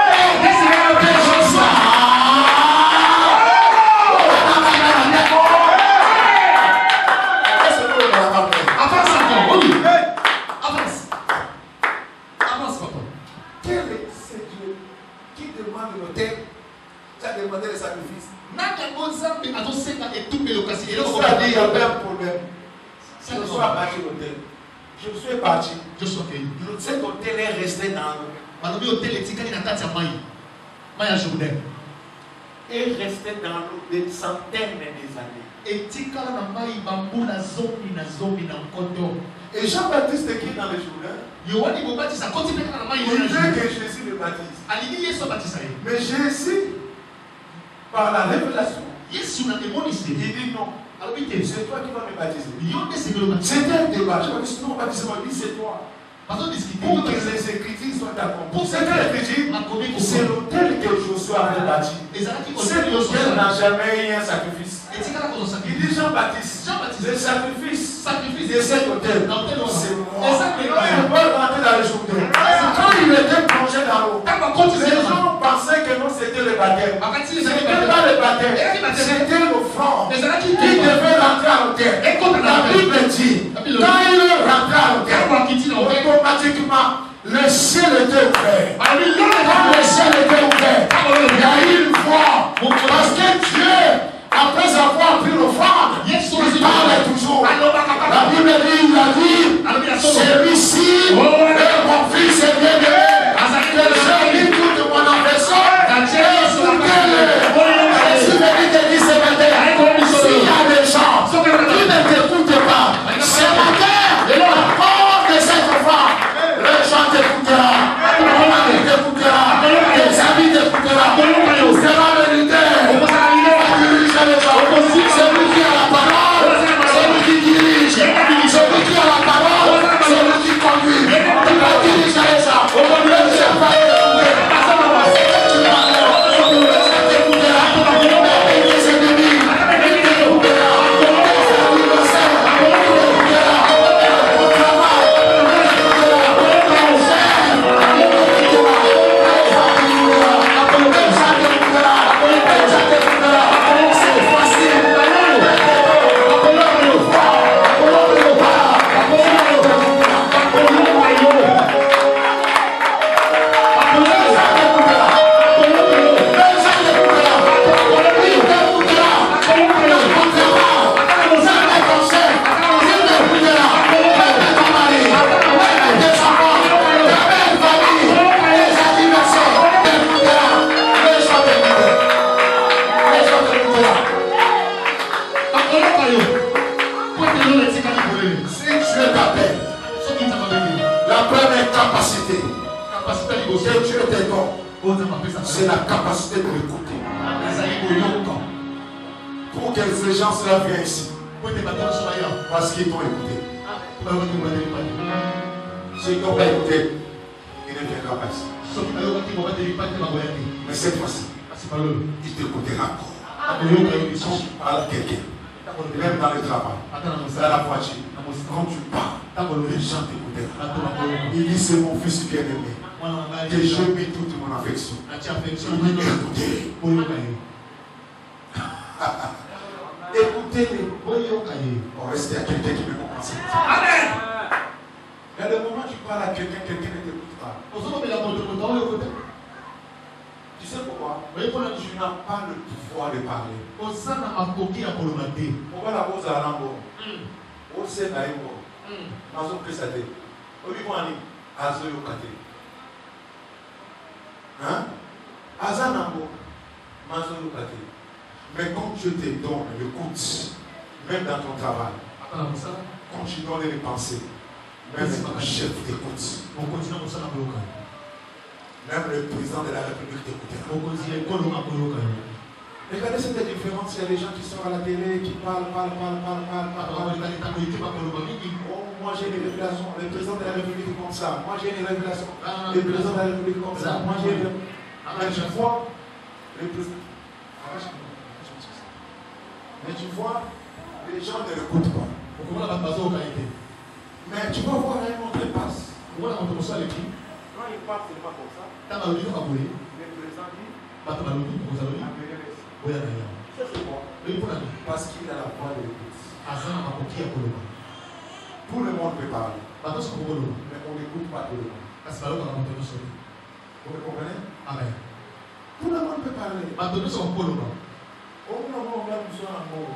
demander les sacrifices. Il y a un problème. Je suis parti l'hôtel. Je suis parti. Cet hôtel est resté dans l'eau. Et resté dans l'eau des centaines des années. Et Jean-Baptiste qui est dans le Jourdain, il veut que Jésus le baptise. Mais Jésus, par la révélation, il dit: non, c'est toi qui vas me baptiser. C'était un débat. Je me dis: non, baptisez-moi. Il dit: c'est toi. Pour que les Écritures soient accomplies. C'est l'autel que Josué avait bâti. Cet autel n'a jamais eu un sacrifice. Il dit: Jean-Baptiste, le sacrifice de cet autel, c'est moi. Il va rentrer dans le Jourdain. Quand il était plongé dans l'eau, les gens pensaient que non, c'était le baptême. Ce n'était pas le baptême, c'était l'offrande qui devait rentrer à l'autel. La Bible dit: quand il rentrait à l'autel, automatiquement, le ciel était ouvert. Quand le ciel était ouvert, il y a eu une voix. Parce que Dieu, après avoir pris l'offrande, il parlait toujours. La Bible dit: il a dit: celui-ci est mon fils bien-aimé, que j'ai mis toute mon affection, écoutez-le. Si le dit ce matin, s'il y a des gens qui ne t'écoutent pas, ce matin, la mort de cette femme, les gens t'écouteront, tes amis t'écouteront, tu seras le leader, celui qui a la parole, celui qui dirige, celui qui a la parole. capacité que Dieu te donne, c'est la capacité de l'écouter. Pour que ces gens-là viennent ici. Parce qu'ils t'ont écouté. S'ils n'ont pas écouté, ils ne viendront pas ici. Mais cette fois-ci, il t'écoutera encore. Quand tu parles à quelqu'un, même dans le travail, dans la voiture, quand tu parles, les gens t'écouteront. Il dit, c'est mon fils bien-aimé, que je mets toute mon affection. Écoutez-les. Écoutez-les. On reste à quelqu'un qui me comprend. Amen. Il y a des moments où tu parles à quelqu'un, quelqu'un ne t'écoute pas. Tu sais pourquoi? Tu n'as pas le pouvoir de parler. Pourquoi la pose à l'ambo? On sait d'ailleurs. Nous sommes précédés. On lui voit à Azoyo Kate. Hein? Azanambo. Mazoyo Kate. Mais quand Dieu te donne l'écoute, même dans ton travail, quand tu donnes les pensées, même ton chef t'écoute. Même le président de la République t'écoutera. Regardez cette différence, il y a des gens qui sont à la télé, qui parlent. Oh, moi j'ai une révélation, le président de la République est comme ça. Moi j'ai une révélation, le président de la République est comme ça. Moi j'ai une révélation. Tu vois, le président. Mais tu vois, les gens ne l'écoutent pas. Mais tu vas voir un autre passe. Quand il parle, ce n'est pas comme ça. Le président dit, ça c'est quoi? Parce qu'il a la voix de l'écoute. Tout le monde peut parler. Mais on n'écoute pas tout le monde. Vous me comprenez? Amen. Tout le monde peut parler. Au moment où on a besoin d'un mot,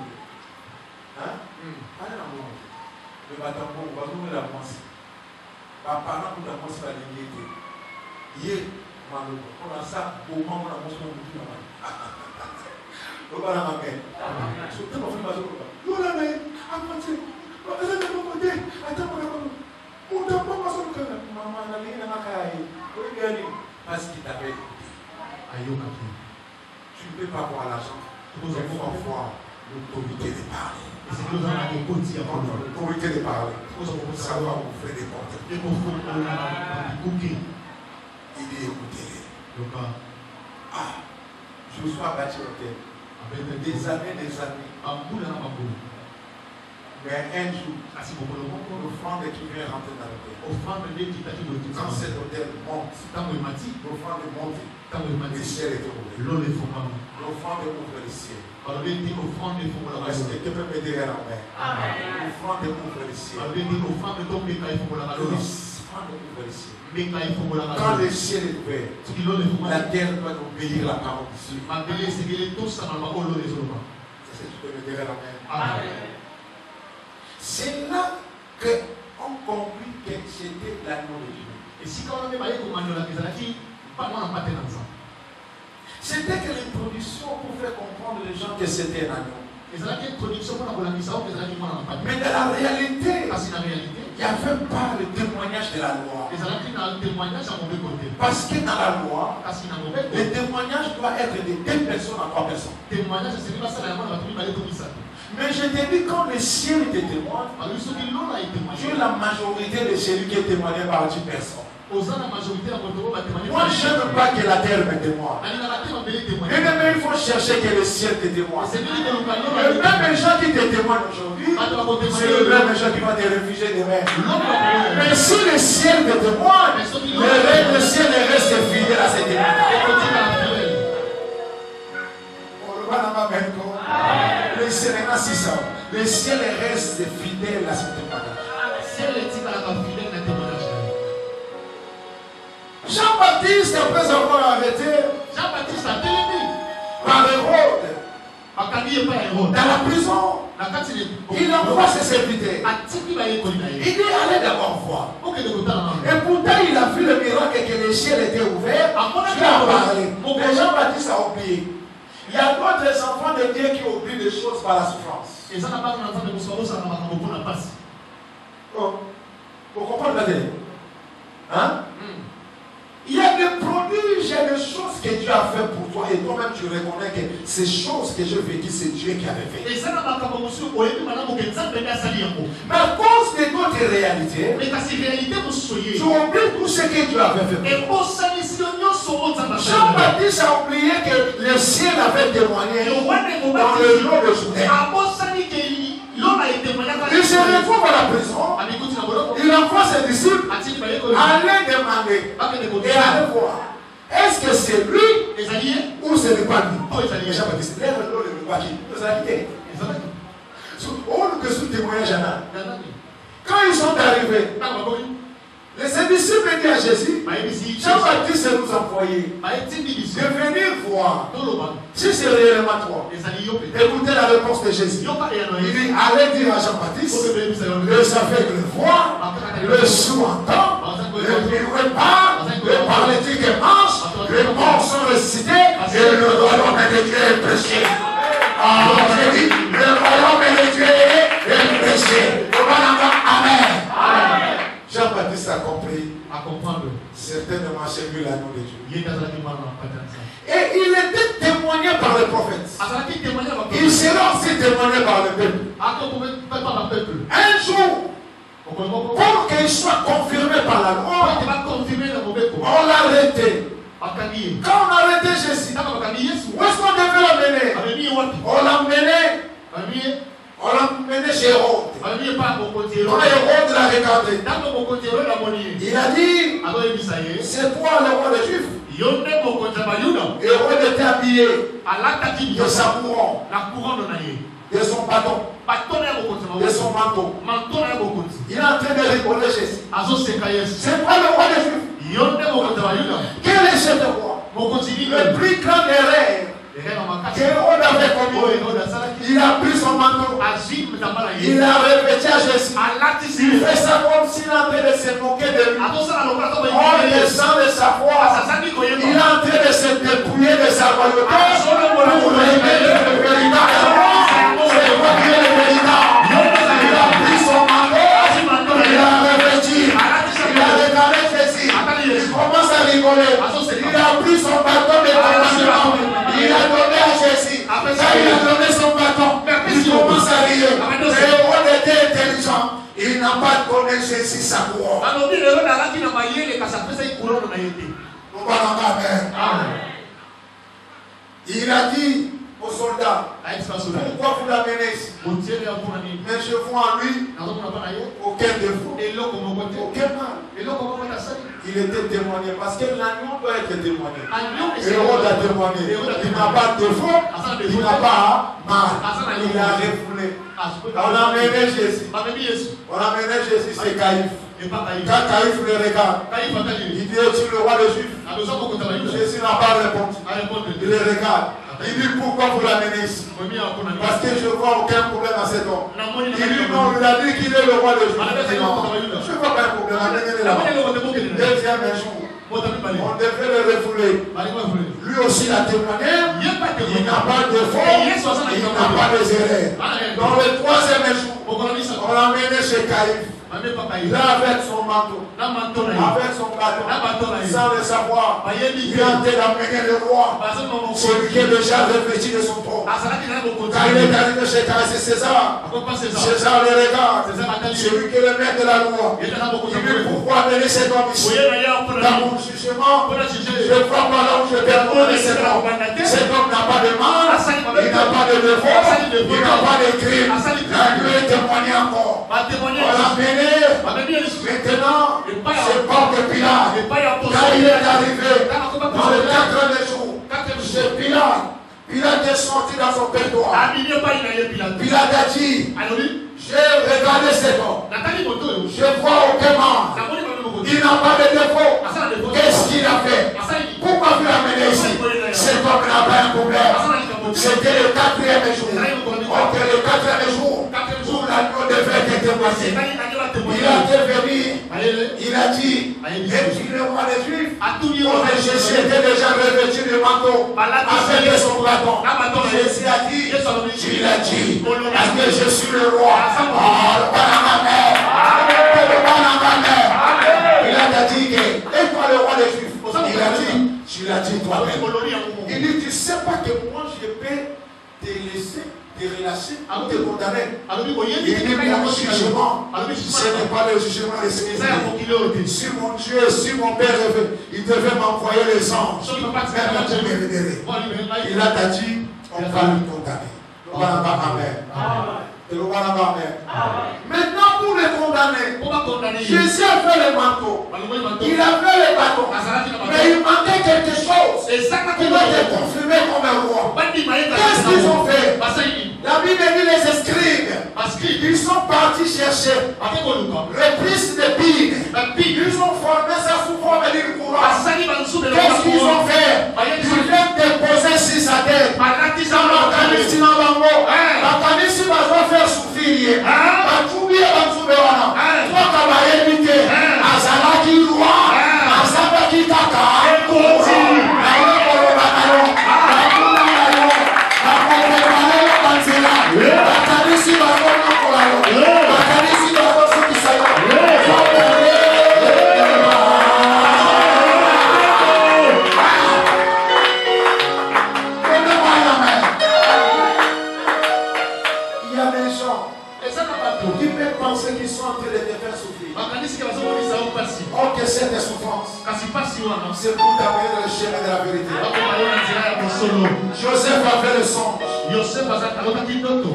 hein? Allez dans le monde. Le bâtiment, on va nous la moisse. Parlant pour la moisse, ça va l'aider. Hier, on a ça au moment où on a moisse, on a tout la main. On va la main. Surtout, on fait ma zone. Nous la main, à moitié. On va la main. Attends, on t'a pas ma zone. Maman, on a l'île à ma caille. Parce qu'il t'avait écouté. Tu ne peux pas voir l'argent. Il faut avoir l'autorité de parler. L'autorité de parler. Ça va vous faire des portes. Il dit écoutez-les. Je suis abattu au terre. Des années. Mais un jour, l'offrande qui vient rentrer dans le terre. Quand cet hôtel monte, l'offrande monte. Le ciel est ouvert. L'offrande ouvre le ciel. Est-ce que tu peux m'aider à la main? L'offrande ouvre le ciel. L'offrande ouvre le ciel. Quand le ciel est ouvert, la terre doit obéir la parole de Dieu. Est-ce que tu peux m'aider à la main? C'est là qu'on comprit que c'était l'agneau de Dieu. Et si quand on est marié comme agneau, c'était que l'introduction pour faire comprendre les gens que c'était un agneau. Mais dans la réalité, il n'y avait pas le témoignage de la loi. Parce que dans la loi, le témoignage doit être de 2 personnes à 3 personnes. Mais je te dis, quand le ciel te témoigne, tu es la majorité de celui qui est témoigné par 10 personnes. Moi, je ne veux pas que la terre me témoigne. Mais il faut chercher que le ciel te témoigne. Et même les gens qui te témoignent aujourd'hui, c'est le même gens qui vont te réfugier demain. Mais si le ciel te témoigne, le ciel reste fidèle à ses témoignages. Le ciel est ainsi ça. Le ciel reste fidèle à ses témoignages. Jean-Baptiste, après avoir arrêté, Jean-Baptiste a télépé par Hérode. Dans la prison, il envoie ses serviteurs. Il dit allez d'abord voir. Et pourtant, il a vu le miracle que le ciel était ouvert. Il a parlé. Mais Jean-Baptiste a oublié. Il y a d'autres enfants de Dieu qui oublient des choses par la souffrance. Oh, vous comprenez la télé? Hein? que Dieu a fait pour toi et toi-même tu reconnais que ces choses que j'ai vécues, c'est Dieu qui avait fait. Mais à cause de d'autres réalités, tu oublies tout ce que Dieu avait fait. Jean-Baptiste a oublié que le ciel avait témoigné dans le lot de Juda. Il se retrouve à la prison. Il envoie ses disciples aller demander et aller voir. Est-ce que c'est lui ou ce n'est pas lui? Jean-Baptiste, que ce témoignage. Quand ils sont arrivés, les disciples disent à Jésus, Jean-Baptiste nous a envoyé de venir voir si c'est réellement toi. Écoutez la réponse de Jésus. Il dit, allez dire à Jean-Baptiste, le aveugle voit, le sourd entend, le muet parle, le paralytique marche, les morts sont ressuscités et le royaume de Dieu est prêché. J'ai dit, le royaume de Dieu est prêché. Amen. Jean-Baptiste a compris, à comprendre certainement chez lui l'agneau de Dieu. Et il était témoigné par les prophètes. Il sera aussi témoigné par le peuple. Un jour, pour qu'il soit confirmé par la loi, on l'a arrêté. Quand on a arrêté Jésus, où est-ce qu'on devait l'amener? On l'a mené chez Hérode. Quand Hérode l'a regardé, il a dit, c'est toi le roi des Juifs. Hérode était habillé de sa couronne, de son bâton, de son manteau. Il est en train de rigoler Jésus. C'est toi le roi des Juifs. Quel est ce roi? Le plus grand erreur qu'Hérode avait commis. Il a pris son manteau. Il a revêtu à Jésus. Il fait ça comme s'il est en train de se moquer de lui. On descend de sa foi. Il est en train de se dépouiller de sa royauté pour révéler le véritable roi. C'est le roi qui est le véritable. Il a pris son manteau. Il a revêtu. Il a regardé Jésus. Il commence à rigoler. Il a pris son bâton de commandement. Il a donné à Jésus. Il a donné son bâton. Il commence à rire. Hérode était intelligent. Il n'a pas donné Jésus sa couronne. Il a dit aux soldats, pourquoi vous l'amenez ici? Mais je vois en lui aucun défaut, aucun mal. Il était témoigné parce que l'agneau doit être témoigné. Hérode a témoigné. Il n'a pas de défaut, il n'a pas mal. Il a refoulé. On a amené Jésus. On a amené Jésus, c'est Caïphe. Quand Caïphe le regarde, il dit, es-tu le roi des Juifs? Jésus n'a pas répondu. Il le regarde. Il dit, pourquoi vous l'amenez ici? Parce que je ne vois aucun problème à cet homme. Il dit, non, il a dit qu'il est le roi des Juifs. Je ne vois pas un problème. Amenez-le là-bas. Deuxième jour, on devait le refouler. Lui aussi il a témoigné. Il n'a pas de défaut. Il n'a pas de erreur. Dans le troisième jour, on l'a amené chez Caïphe. Là avec son manteau, avec son bâton, sans le savoir, il est en train d'amener le roi, celui qui est déjà revêtu de son trône. Quand il est arrivé chez César, César le regarde, celui qui est le maître de la loi. Il dit, pourquoi amener cet homme ici? Dans mon jugement, je vois pas là où je vais amener cet homme. Cet homme n'a pas de mal, il n'a pas de défaut, il n'a pas de crime. Il a témoigné encore. On l'a amené. Maintenant, c'est pas de Pilate. Quand il est arrivé dans le 4e jour, c'est Pilate. Pilate est sorti dans son pétoire. Pilate a dit, j'ai regardé cet homme. Je vois aucun mal. Il n'a pas de défaut. Qu'est-ce qu'il a fait? Pourquoi vous l'amenez ici? Cet homme n'a pas un problème. C'était le 4e jour. Entre le 4e jour, où l'agneau devait être témoigné. Il a intervenu, il a dit, es-tu le roi des Juifs? Jésus était déjà revêtu de manteau avec son bâton. Jésus a dit, tu l'as dit, est-ce que je suis le roi? Il a dit, et toi le roi des Juifs? Il a dit, tu l'as dit toi-même. te relâcher, ou te condamner. Il dit mon jugement, ce n'est pas le jugement des esprits. Si mon Dieu, si mon Père, il devait m'envoyer les anges, même pour me libérer. Il a dit, on va le condamner. Amen. Maintenant, pour le condamner, Jésus a fait le manteau. Il a fait le bâton. Mais il manquait quelque chose. Il doit être confirmé comme un roi. Qu'est-ce qu'ils ont fait? La Bible dit les escribes. Ils sont partis chercher le plus de billes. Ils ont formé ça sous forme d'une couronne. Qu'est-ce qu'ils ont fait? Ils viennent déposer sur sa tête. Faire souffrir, Batoubi Batoubewana, toi Kabaélité, Azalaki Roi, Azabaki Kaka, Koti, que cette souffrance, c'est pour t'amener dans le chemin de la vérité. Joseph avait le songe,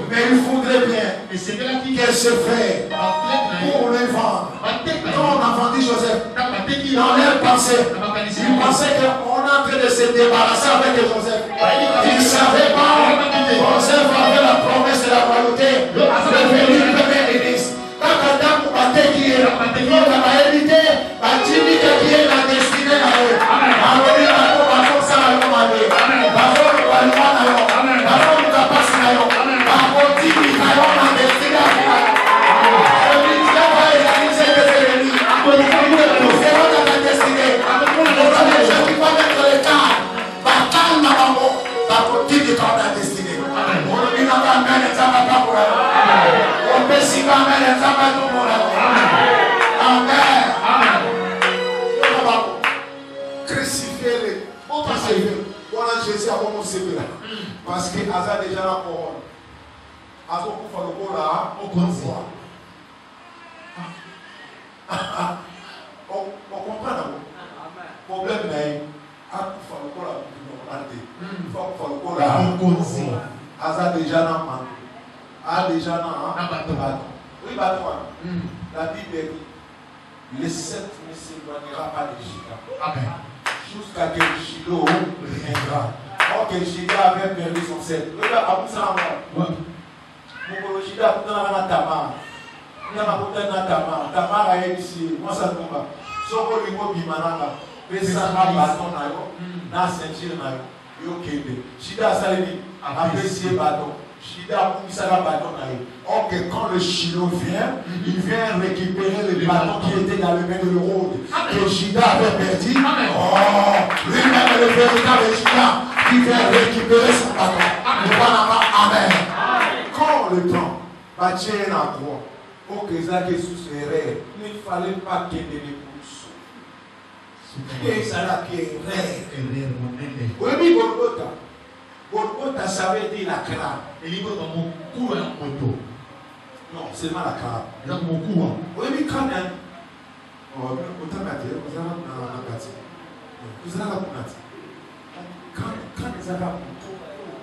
mais il faudrait bien qu'elle se fait pour le vendre. Quand on a vendu Joseph, dans leur pensée, ils pensaient qu'on est en train de se débarrasser avec Joseph. Ils ne savaient pas que Joseph avait la promesse de la royauté de venir premier ministre. Qui est la réalité, qui est la destinée. Crucifiez-les. Jésus a commencé là. Parce que Asa déjà la couronne. Asa pour faire le coup là, on comprend. On comprend d'abord. Problème n'est pas pour faire le coup là, il faut faire le coup là, on comprend. Asa déjà la main. A déjà la bateau. Oui, bateau. La Bible dit les 7 ne s'éloignera pas de Juda. Amen. Jusqu'à que Shiloh reviendra. Or que Juda avait perdu son 7. Regarde, à vous ça, moi. Mon Juda, vous avez un Tamar. Vous avez un Tamar. Tamar a ici. Moi, ça tombe. Soko limo bimananga. Pesa na bâton na yo. Na ceinture na yo. Yo kebe. Juda a salé. Apprécié bâton. Shida Poussala bâton. Or que quand le Shiloh vient, il vient récupérer le bâton qui était dans le main de l'Héroïde. Que Shida avait perdu. Oh, lui-même le véritable Shida qui vient récupérer son bâton. Amen. Quand le temps va tirer la croix, pour que ça qui souffrait, il ne fallait pas qu'il y ait des pouces. Et ça là qui est vrai. Oui, mais Golgotha. Golgotha, ça veut dire la crâne. Non, c'est mal la crâne. Oui, mais quand même. Quand les Arabes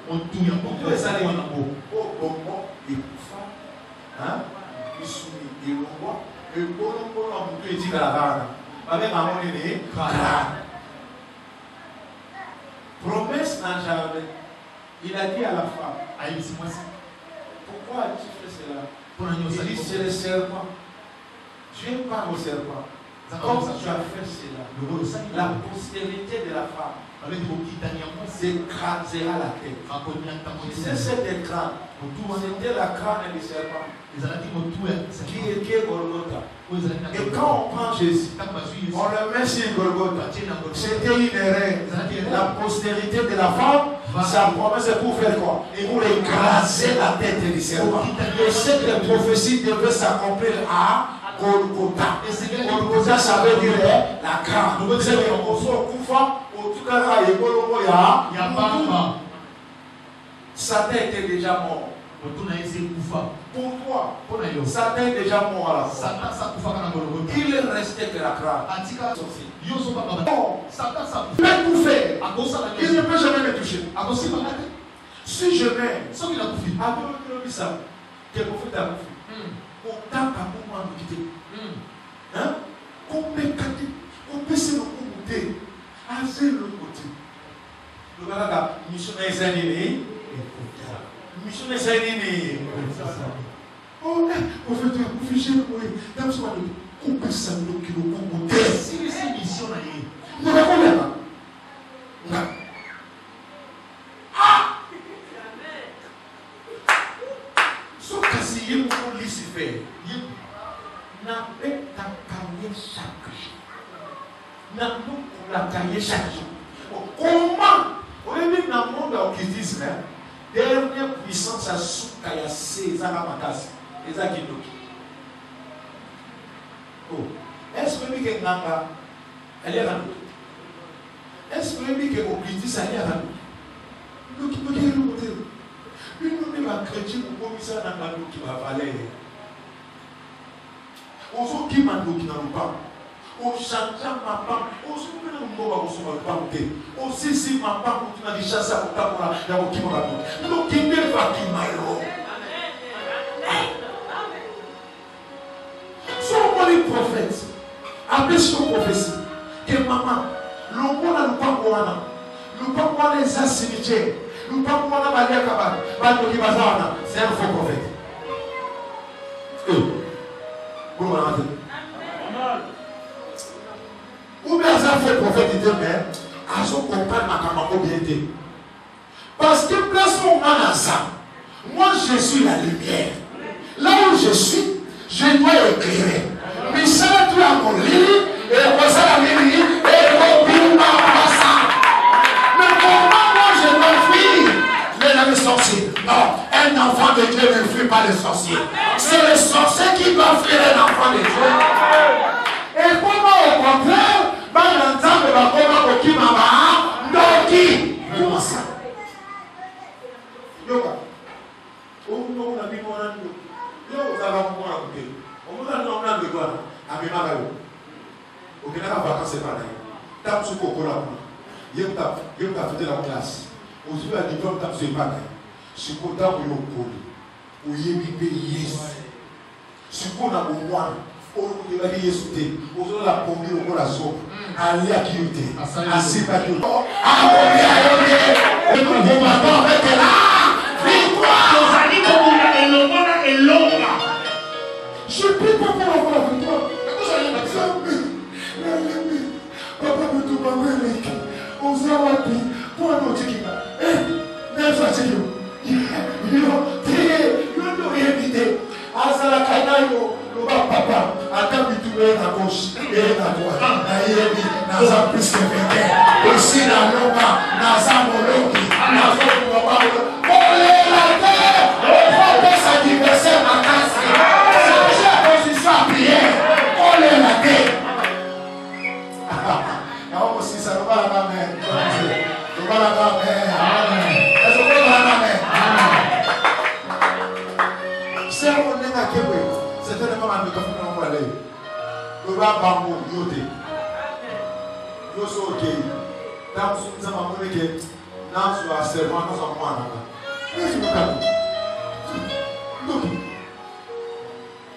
on tout y a beaucoup de salés au bonbon et poufa, hein, ils soumis et l'on et pour l'on peut dire à la barre, avec un moment donné, promesse n'a jamais. Il a dit à la femme, pourquoi tu fais cela? Il dit c'est le serpent. Dieu parle au serpent. Comme tu as fait cela, la postérité de la femme s'écrasera la tête. C'est cet écran. C'était la crâne du serpent. Qui est Golgotha. Et quand on prend Jésus, on le met sur Golgotha. C'était une erreur. La postérité de la femme, sa promesse est pour faire quoi? Pour écraser la tête du serpent. Et cette prophétie devait s'accomplir à Golgotha. Golgotha, ça veut dire la crâne. C'est Sa tête était déjà morte. Pourquoi? Satan est déjà mort à la fois. Il est resté que la crainte. Il peut tout faire. Il ne peut jamais me toucher. Si je mets, comment? Vous avez vu dans le monde de l'occultisme, dernière puissance à Soukayase, Zarabakas, et Zakidoki. Oh, est-ce que vous avez Nanga, elle est à nous? Est-ce que vous avez que l'occultisme, elle est à nous? Nous qui nous disons, nous même à chrétien, nous commissaires dans la nous qui va valer. On s'en qui m'a dit qui n'a pas. On chante ma femme, on se met dans le monde, on se met dans le monde. On sait si ma femme continue à dire chasser à mon temps, on a qui m'a dit. Nous qui ne va qui m'a dit. Souvent les prophètes, après son prophétie, que maman, le monde n'a pas quoi, le pas quoi les assimilés, le pas quoi la balia kabane, c'est un faux prophète. Vous m'entendez? Ou bien ça fait prophète dit mais à son compagnon ma camarade bien dit. Parce que place mon manasa, moi je suis la lumière. Là où je suis, je dois éclairer. Mais ça tu as mon lit et ça la mairie et mon ça. Mais comment moi je dois fuir les sorciers? Non, un enfant de Dieu ne fuit pas les sorciers. C'est les sorciers qui doivent fuir un enfant de Dieu. Et comment au contraire? Comment ça? Yoga. Oh non, on a mis mon âme. Yo, vous avez mon âme. On vous a mis mon âme de quoi? À mes marins. Au Canada, vacances, c'est pas d'ailleurs. Tape sur Coco là. Yo, t'as fait de la classe. Aux yeux à diplôme, tape sur pas d'ailleurs. Sur Coco, t'as eu au pôle. Où y est bibé, yes. Sur Coco, on a au moins. Il va dire sauter. Vous avez la pompe au la soupe. Allez à qui était. Assez pas tout. Et nous vous battons avec la victoire. Je ne peux pas faire la victoire. Papa me tout va avec. On s'en va puis. Pour un autre qui va. N'est-ce pas c'est nous? Nous éviter. Azala Kanayo. Papa, attends que tu es à gauche et à droite. Naïebi, Naza plus que véné. Aussi la Loma, Naza Moloki, Naza Moloki. Olé la terre, on fait sa adversaire à casser. C'est la position à prière. Olé la terre. Ah, aussi, ça ne va pas la main. Ça va la main. Est-ce que vous la main? C'est un monde à Québec. C'est tellement un microphone qu'on va aller. Le bas bambou, yoté. Yoso ok. Dans ce que nous avons dit, dans ce serment, nous avons moi. Qu'est-ce que vous avez?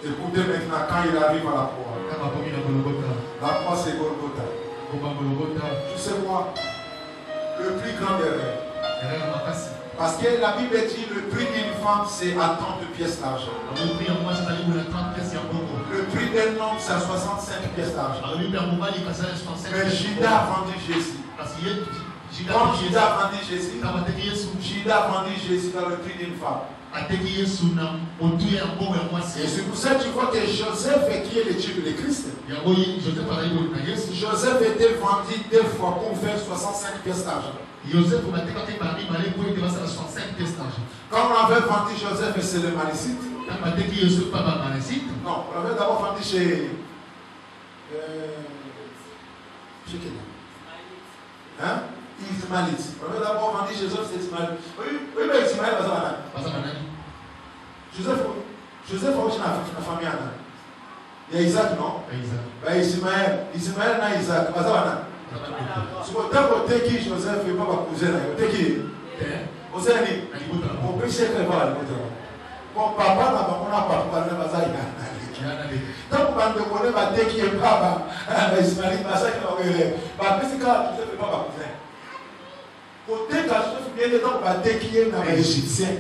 Écoutez maintenant quand il arrive à la croix. La croix c'est Golgotha. Tu sais quoi? Le plus grand des rêves. Parce que la Bible dit le prix d'une femme c'est à 30 pièces d'argent. Le prix d'un homme c'est à 65 pièces d'argent. Mais Judas a vendu Jésus. Quand Judas a vendu Jésus, Judas a vendu Jésus dans le prix d'une femme. Et c'est pour ça que tu vois que Joseph qui est le type de Christ. Joseph était vendu 2 fois pour faire 65 pièces d'argent. Quand on avait vendu Joseph et c'est le Malécite. Non, on avait d'abord vendu chez qui? Hein? Ismaël. On avait d'abord vendu chez Joseph, c'est Ismaël. Oui, mais Ismaël, Joseph a aussi la famille. Il y a Isaac, non? Ismaël. Ismaël n'a Isaac. Si vous avez qui Joseph et pas cousin, vous avez qui? Vous avez dit, on peut chercher par la bon, papa, on n'a pas parlé de ça. Donc, quand on connaît qui est papa, Ismaël, ça qui va arriver. Parce que Joseph n'est pas cousin. Côté quand Joseph vient de temps, qui est dans les Égyptiens.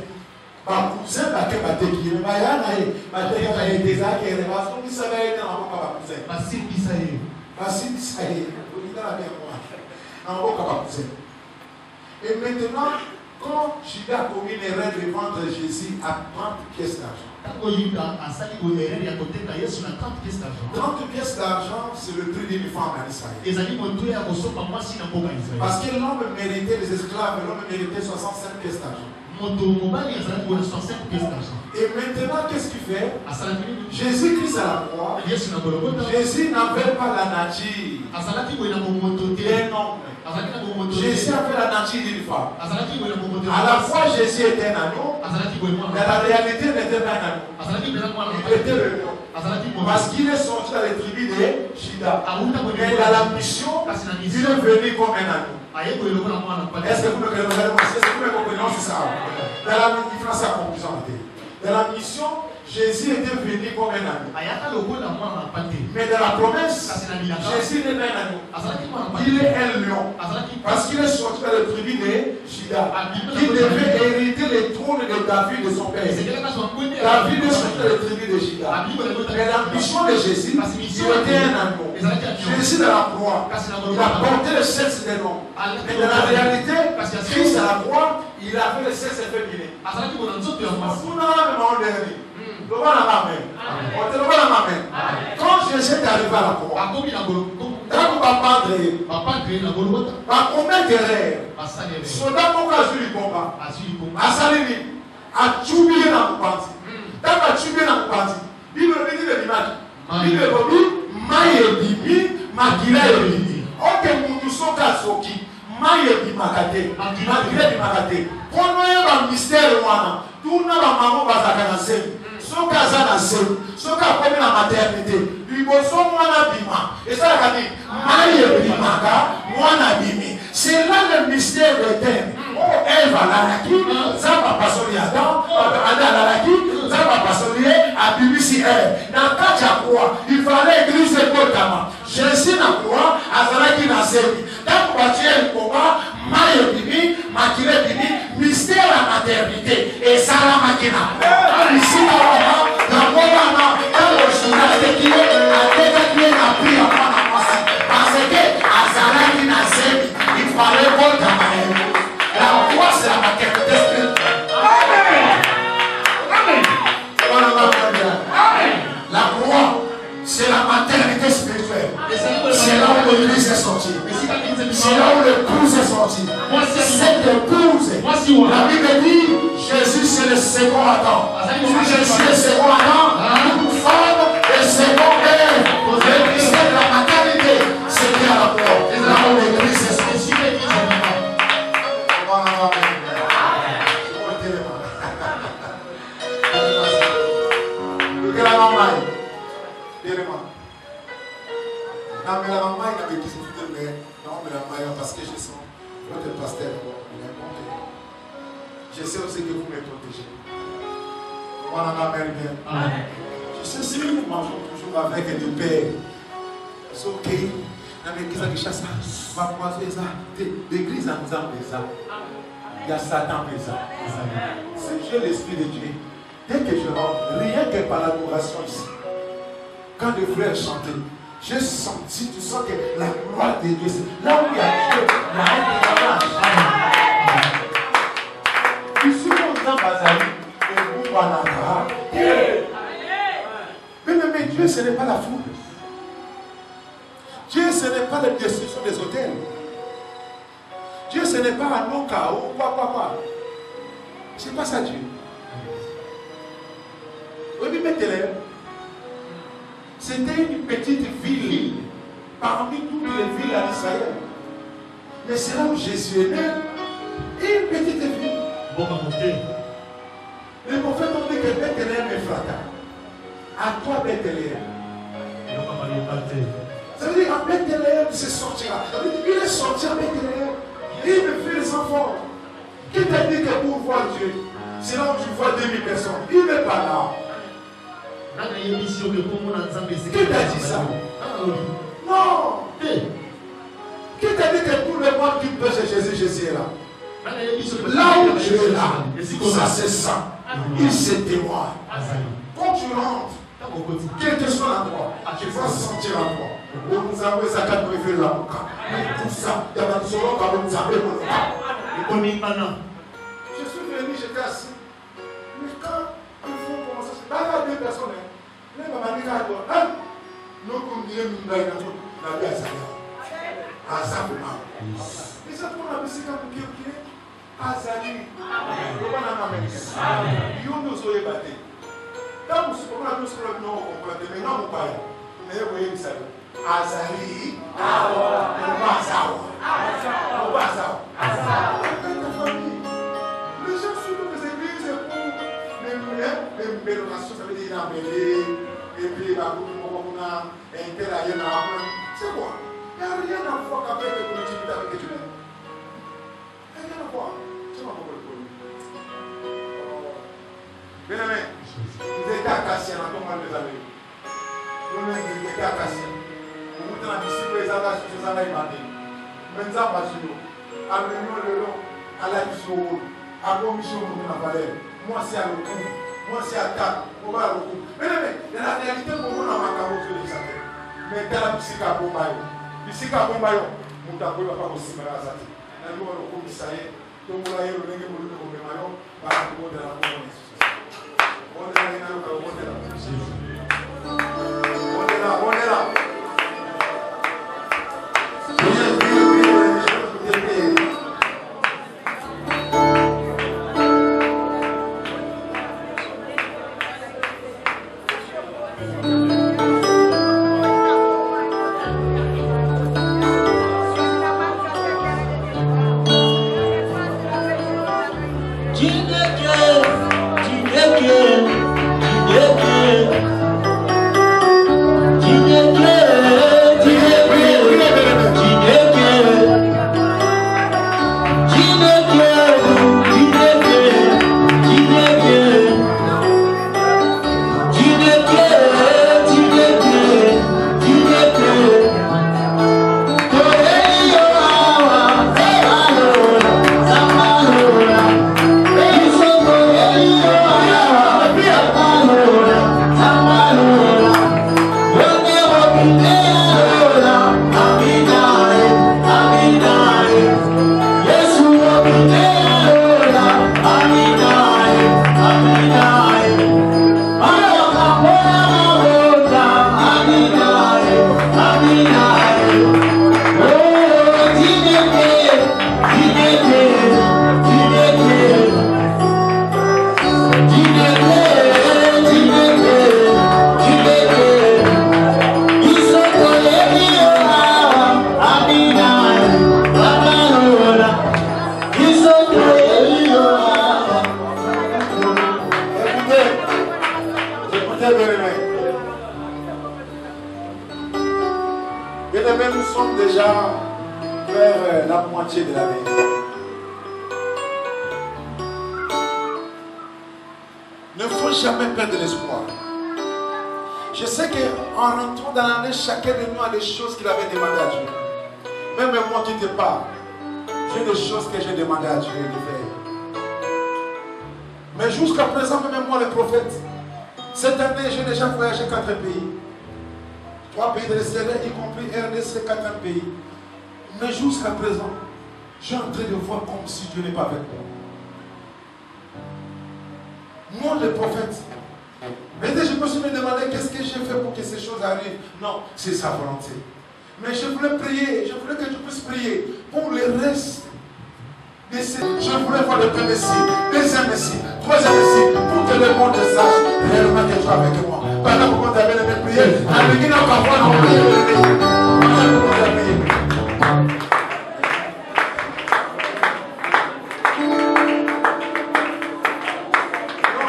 Par cousin, qui est qui est là, il est des actes, il est parce qu'on dit ça va être dans mon cousin. Massim Bissaïe. Massim Bissaïe. Vous dites la bien moi. Dans mon cousin. Et maintenant, quand Judas a commis l'erreur de vendre Jésus à 30 pièces d'argent. 30 pièces d'argent, c'est le prix d'une femme en Israël. Parce que l'homme méritait, les esclaves, l'homme méritait 65 pièces d'argent. Et maintenant, qu'est-ce qu'il fait? Jésus-Christ à la croix. Jésus n'avait pas la nature d'un homme. Jésus avait la nature d'une femme. À la fois, Jésus était un agneau, mais la réalité n'était pas un agneau. Il était le lion. Parce qu'il est sorti dans les tribus de Juda. Mais dans la mission, il est venu comme un agneau. Est-ce que vous me comprenez? C'est ça. Dans la différence à conclusion. Dans la mission, Jésus était venu comme un agneau. Mais dans la promesse, Jésus n'est pas un agneau. Il est un lion. Parce qu'il est sorti dans le tribus de Juda. Il devait hériter le trône de David de son père. David est sorti dans le tribus de Juda. Mais la mission de Jésus, il était un agneau. Jésus dans la croix, il a porté le sexe des hommes. Mais dans la réalité, Christ à la croix, il avait le sexe féminin. Quand Jésus est arrivé à la croix, dans papa par combien d'erreurs, soldat pour qu'à du combat, à Salini, à Tchoubie dans le parti, dans la Tchoubie dans le parti, il me dit de l'image, il me dit, Maïe Bibi, Makila Bibi, ok, Moutousso Kasoki, Maïe Bibi Makate, Makila Bibi Makate, prenons un mystère, tout le monde va s'accanaser. Soka zana zeu, soka comme la maternité, lui bosso mwana bima. Et ça la dit, maïe bimaka, mwana bimi. C'est là le mystère de terre. Oh, elle va la qui, ça va passer à temps, la qui, ça va passer à BBC elle. Dans Kacha quoi, il fallait église et Kotama. Jésus n'a quoi, à Zalaki n'a série. Dans le bâtiment du combat, maïe bimi, makile bimi, mystère la maternité. Et ça la makina. Ici, dans mon moment, dans le journal de qui est appris à prendre en passant. Parce que à Zalaki n'a série, il fallait Kotama. La croix, c'est la maternité spirituelle. Amen. Amen. La croix, c'est la maternité spirituelle. C'est là où l'église est sortie. C'est là où l'épouse est sortie. Cette épouse, la Bible dit, Jésus c'est le second Adam. Jésus est le second Adam, une femme et le second père. L'église de la maternité, c'est bien la croix. Là où l'église est sortie. Parce que je sens votre pasteur, je sais aussi que vous me protégez. Je sais si nous mangeons toujours avec du pain. C'est ok. Dans l'église qui chasse, ma croiser ça. L'église en disant ça. Il y a Satan présent. C'est Dieu, l'Esprit de Dieu. Dès que je rentre, rien que par l'adoration ici, quand les frères chantaient, j'ai senti, tu sens que la gloire de Dieu, là où il y a Dieu, la haine de ici, on entend Bazali, et vous, mais Dieu, ce n'est pas la foule. Dieu, ce n'est pas la destruction des hôtels. Dieu, ce n'est pas un non chaos, quoi. C'est pas ça, Dieu. Oui, mettez-les. C'était une petite ville parmi toutes les villes en Israël. Mais c'est là où Jésus est né. Une petite ville. Les prophètes ont dit que Bethléem Ephrata. À toi Bethléem. Ça veut dire à Bethléem c'est sortira. Il est sorti à Bethléem. Il me fait les enfants. Qui t'a dit que pour voir Dieu, c'est là où tu vois 2000 personnes. Il n'est pas là. Qui t'a dit ça? Non. Qui t'a dit que pour le monde qui peut chez Jésus, Jésus est là? Là où tu es là, ça c'est ça. Il se témoigne. Quand tu rentres, quel que soit l'endroit, tu vas sentir l'endroit. Nous avons ça quand nous faisons la bouca. Tout ça, il y a des gens qui nous avons je suis venu, j'étais assis. Mais quand il faut commencer, il y a deux personnes. Nous avons dit nous nous Azabuma. Et ça pour la musique à Mouké, Azali. Yo nous sommes battus. Quand nous sommes nous sommes non comprendre, mais non pas. Mais vous voyez ça. Azali. Les gens suivent les églises pour les bénédictions, ça veut dire et puis c'est quoi? Il n'y a rien à voir avec les collectivités avec les Dieu. Il n'y a rien à voir. Tu m'as compris le bien aimé, vous êtes à Cassia dans ton mal des années. Vous êtes à Cassia. Vous êtes dans la piscine, vous êtes à la piscine, vous êtes à la piscine. Vous êtes à la piscine. À l'union de l'eau, à la piscine, à la commission de la valeur. Moi, c'est à l'eau. Moi, c'est à table. Moi, à l'eau. Bien aimé, la réalité, pour moi, on a ma carotte de ça. Mais dans la piscine, à Bombaï. Ici, quand on va y aller, on va pas aussi mal à ça. On va le commissaire, on va y aller, on va y aller, on va y aller, on va y aller, on est là. Nous sommes déjà vers la moitié de l'année. Ne faut jamais perdre l'espoir. Je sais qu'en rentrant dans l'année, chacun de nous a des choses qu'il avait demandé à Dieu. Même moi qui te parle, j'ai des choses que j'ai demandé à Dieu de faire. Mais jusqu'à présent, même moi le prophète, cette année, j'ai déjà voyagé 4 pays. 3 pays de l'extérieur, y compris RDC, 4 pays. Mais jusqu'à présent, je suis en train de voir comme si Dieu n'est pas avec moi. Moi, le prophète, mais je me suis demandé qu'est-ce que j'ai fait pour que ces choses arrivent. Non, c'est sa volonté. Mais je voulais prier, je voulais que tu puisses prier pour le reste. Je voulais voir le premier signe, deuxième signe, troisième signe, pour que le monde sache réellement que tu es avec moi. Pendant que vous avez les prières, avec qui n'a pas voir, on peut les prier. Pendant que vous avez prié.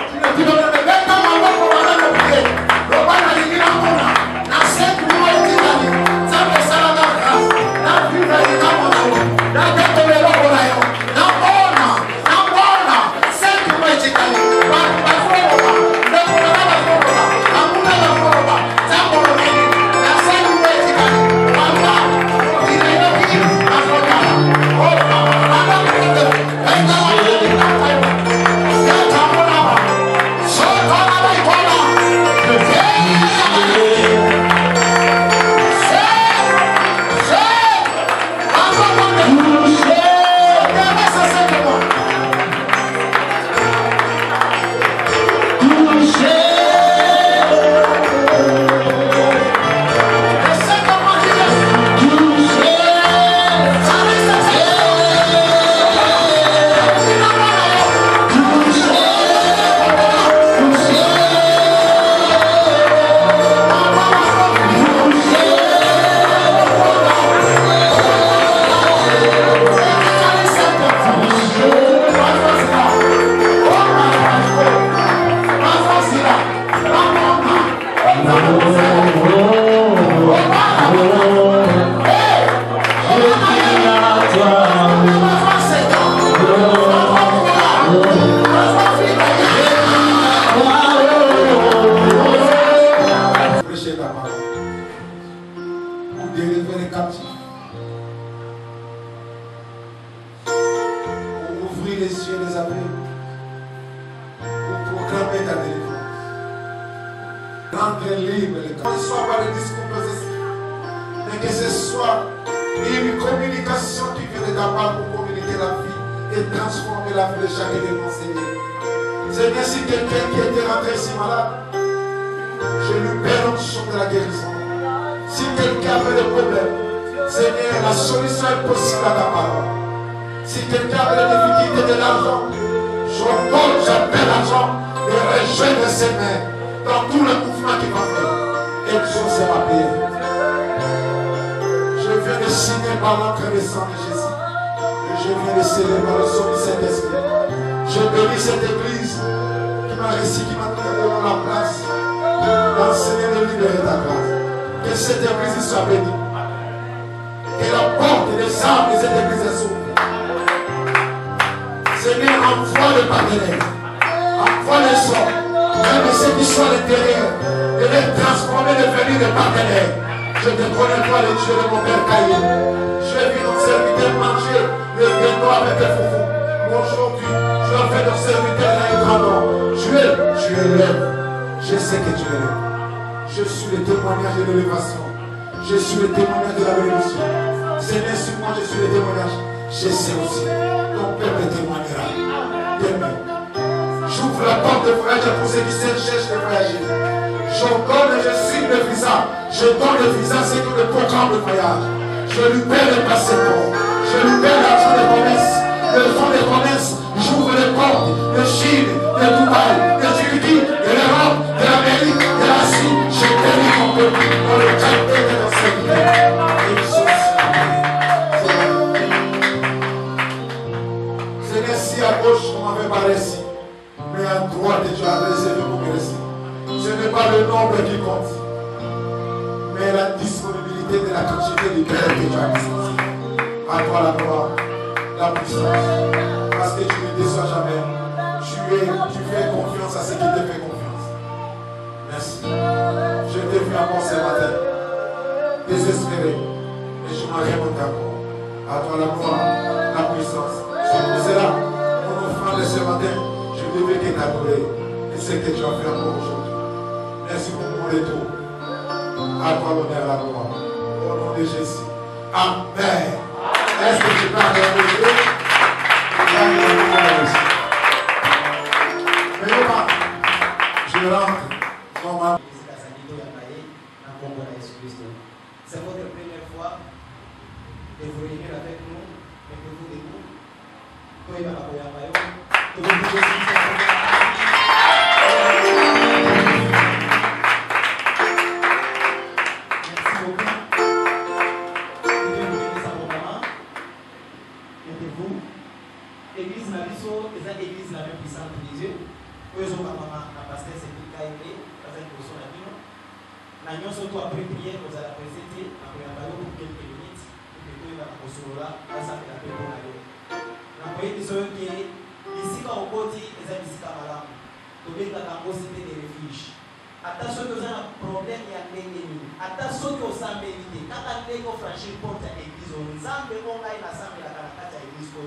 Tu ne dis pas, captifs. Pour ouvrir les yeux des aveugles. Pour proclamer ta délivrance. Rendre libre les cœurs. Que ce soit par les discours possessifs, mais que ce soit une communication qui vient de ta part pour communiquer la vie et transformer la vie de chacun de mon Seigneur. Seigneur, si quelqu'un qui était rentré ici malade, je lui perds l'onction de la guérison. Si quelqu'un avait des problèmes, Seigneur, la solution est possible à ta parole. Si quelqu'un avait des difficultés de l'argent, j'appelle l'argent et rejoindre ses mains dans tout le mouvement qui va faire. Exauce ma prière. Je viens de signer par l'encre et le sang de Jésus. Et je viens de sceller par le son du Saint-Esprit. Je bénis cette église qui m'a réussi, qui m'a donné devant la place d'enseigner de libérer ta grâce. Que cette église soit bénie. Que la porte des âmes de cette église s'ouvre. Seigneur, envoie les partenaires, envoie les sorts, même ceux qui sont à l'intérieur, de les transformer, de devenir des partenaires. Je te connais toi, le Dieu de mon Père Caillé. Je vis ton serviteur manger le béton avec les foufous. Aujourd'hui, je fais ton serviteur un grand nom. Tu es l'œuvre. Je sais que tu es l'œuvre. Je suis le témoignage de l'élévation. Je suis le témoignage de la bénédiction. Seigneur, sur moi, je suis le témoignage. Je sais aussi. Ton Père te témoignera. J'ouvre la porte de voyage pour ceux qui cherchent de voyager. Je donne et je signe le visa. Je donne le visa, c'est tout le programme de voyage. Je lui paie le passeport. Je lui paie l'argent des promesses. Le fonds des promesses. J'ouvre les portes de Chine, de Dubaï, de Turquie, de l'Europe, de l'Amérique, de l'Asie. Je bénis mon peuple dans le cadre de l'enseignement. Seigneur, si à gauche on m'avait pas réussi, mais à droite tu as réservé pour me réussir. Ce n'est pas le nombre qui compte, mais la disponibilité de la quantité du cœur que tu as dispensé. À toi la gloire, la puissance, parce que tu ne déçois jamais. Tu fais confiance à ceux qui te font confiance. Merci. Je t'ai vu encore ce matin, désespéré, et je m'en remonte encore. À toi la gloire, la puissance. C'est pour cela, mon offrande de ce matin, je devais que t'adorer. Et c'est que tu as fait encore aujourd'hui. Merci pour mon retour. À toi l'honneur, la gloire. Au nom de Jésus. Amen. Est-ce que tu parles de Dieu? Mais non, je rentre. C'est votre première fois de vous réunir avec nous, mais que vous debout. L'église Mabiso est une église la même puissante que Dieu. Eux ont maman na pasteur c'est qui caillé parce que nous sommes là nous. Na nous surtout après prière nous allons présenter après un ballon pour quelques minutes pour que nous va consoler à ça que la paix pour aller. Na poye disons que ici quand on dit les amis ici kamala. To be ka kango c'était des refuges. Attention que vous avez un problème il y a l'ennemi. Attention que vous savez éviter. Quand on est qu'on franchit porte à l'église on zambe on a la sambe la kanakata église ko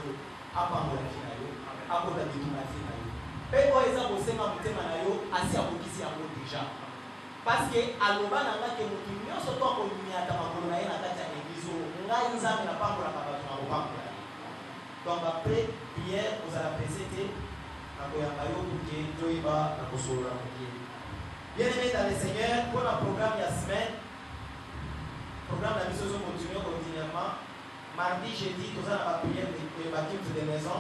apa mbola kinayo akota bituma finayo pe oeza bosenga mutema nayo asi akokisi yango déjà parce que aloba nanga ke mutu nyonso to akonyata makolo na ye na kati ya église ngai nzambe na pambola bato na kopambola donc après prière vous allez présenter akoyamba yo pour que toyiba na kosolola mokie bien aimé dans le Seigneur pour le programme ya semaine programme la mission continue ordinairement. Mardi, jeudi, tout ça, la prière de bâtiment de maison.